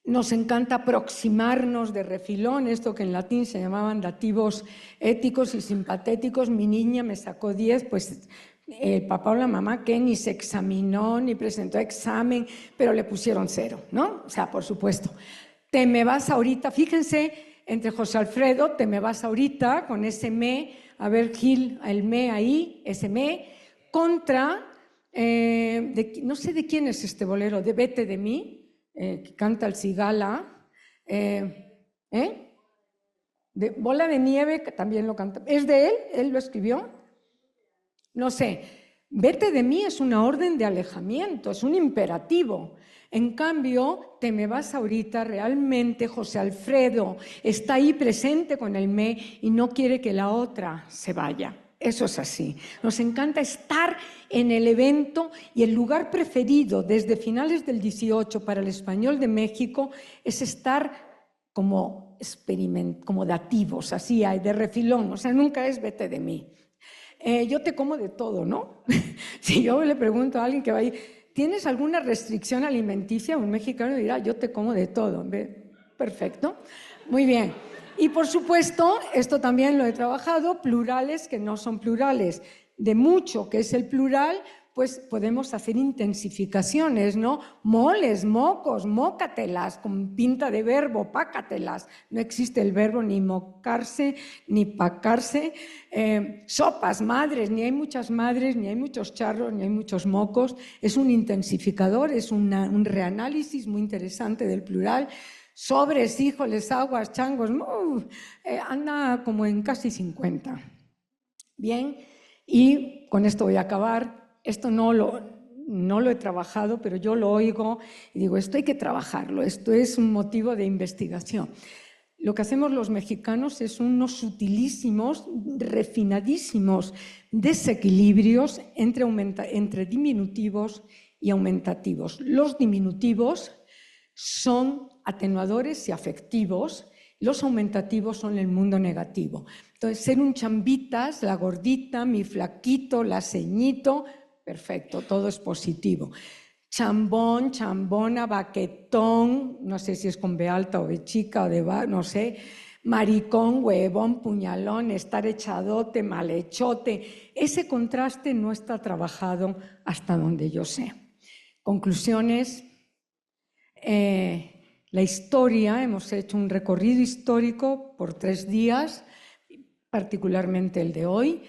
Nos encanta aproximarnos de refilón, esto que en latín se llamaban dativos éticos y simpatéticos. Mi niña me sacó 10, pues el papá o la mamá que ni se examinó, ni presentó examen, pero le pusieron 0, ¿no? O sea, por supuesto. Te me vas ahorita, fíjense, entre José Alfredo, te me vas ahorita, con ese me, a ver Gil, el me ahí, ese me, contra, no sé de quién es este bolero, de Vete de mí, que canta el Cigala, de Bola de Nieve, que también lo canta. ¿Es de él? ¿Él lo escribió? No sé. Vete de mí es una orden de alejamiento, es un imperativo. En cambio, te me vas ahorita, realmente José Alfredo está ahí presente con el me y no quiere que la otra se vaya. Eso es así. Nos encanta estar en el evento y el lugar preferido desde finales del 18 para el español de México es estar como dativos, así hay de refilón, o sea, nunca es vete de mí. Yo te como de todo, ¿no? Si yo le pregunto a alguien que va ahí, ¿tienes alguna restricción alimenticia? Un mexicano dirá, yo te como de todo. Perfecto, muy bien. Y por supuesto, esto también lo he trabajado, plurales que no son plurales. De mucho, que es el plural, pues podemos hacer intensificaciones, ¿no? Moles, mocos, mócatelas, con pinta de verbo, pácatelas. No existe el verbo ni mocarse, ni pacarse. Sopas, madres, ni hay muchas madres, ni hay muchos charros, ni hay muchos mocos. Es un intensificador, es un reanálisis muy interesante del plural. Sobres, híjoles, aguas, changos, anda como en casi 50. Bien, y con esto voy a acabar. Esto no lo he trabajado, pero yo lo oigo y digo, esto hay que trabajarlo, esto es un motivo de investigación. Lo que hacemos los mexicanos es unos sutilísimos, refinadísimos desequilibrios entre diminutivos y aumentativos. Los diminutivos son atenuadores y afectivos, los aumentativos son el mundo negativo. Entonces, ser un chambitas, la gordita, mi flaquito, la ceñito, perfecto, todo es positivo. Chambón, chambona, baquetón, no sé si es con B alta o B chica o de ba, no sé, maricón, huevón, puñalón, estar echadote, malhechote. Ese contraste no está trabajado hasta donde yo sé. Conclusiones. La historia, hemos hecho un recorrido histórico por 3 días, particularmente el de hoy,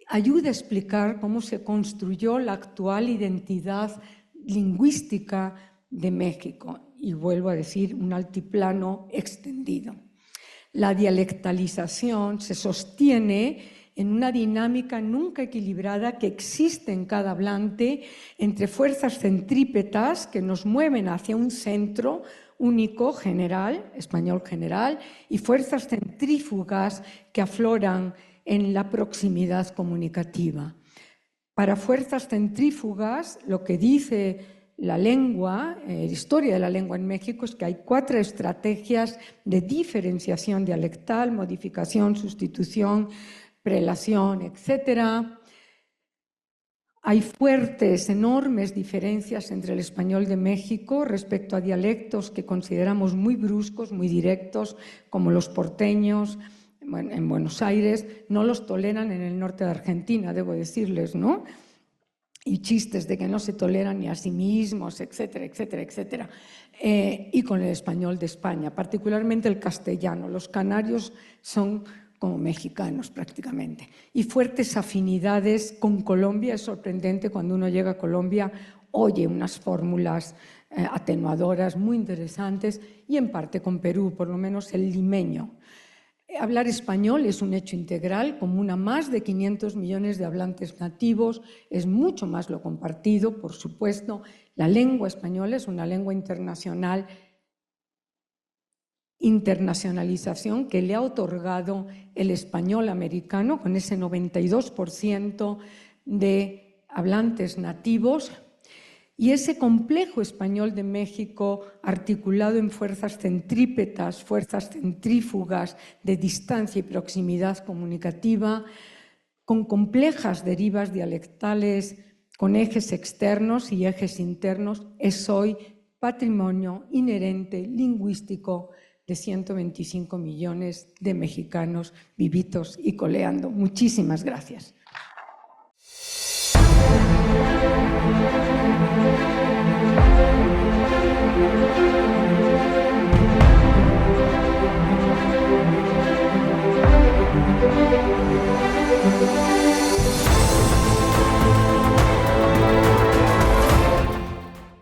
ayuda a explicar cómo se construyó la actual identidad lingüística de México. Y vuelvo a decir, un altiplano extendido. La dialectalización se sostiene en una dinámica nunca equilibrada que existe en cada hablante entre fuerzas centrípetas que nos mueven hacia un centro único, general, español general, y fuerzas centrífugas que afloran en la proximidad comunicativa. Para fuerzas centrífugas, lo que dice la lengua, historia de la lengua en México, es que hay 4 estrategias de diferenciación dialectal, modificación, sustitución, prelación, etc. Hay fuertes, enormes diferencias entre el español de México respecto a dialectos que consideramos muy bruscos, muy directos, como los porteños. En Buenos Aires no los toleran en el norte de Argentina, debo decirles, ¿no? Y chistes de que no se toleran ni a sí mismos, etcétera, etcétera, etcétera. Y con el español de España, particularmente el castellano. Los canarios son como mexicanos prácticamente. Y fuertes afinidades con Colombia. Es sorprendente cuando uno llega a Colombia, oye unas fórmulas atenuadoras muy interesantes, y en parte con Perú, por lo menos el limeño. Hablar español es un hecho integral, común a más de 500 millones de hablantes nativos, es mucho más lo compartido, por supuesto. La lengua española es una lengua internacional, internacionalización que le ha otorgado el español americano, con ese 92% de hablantes nativos. Y ese complejo español de México, articulado en fuerzas centrípetas, fuerzas centrífugas de distancia y proximidad comunicativa, con complejas derivas dialectales, con ejes externos y ejes internos, es hoy patrimonio inherente, lingüístico, de 125 millones de mexicanos vivitos y coleando. Muchísimas gracias.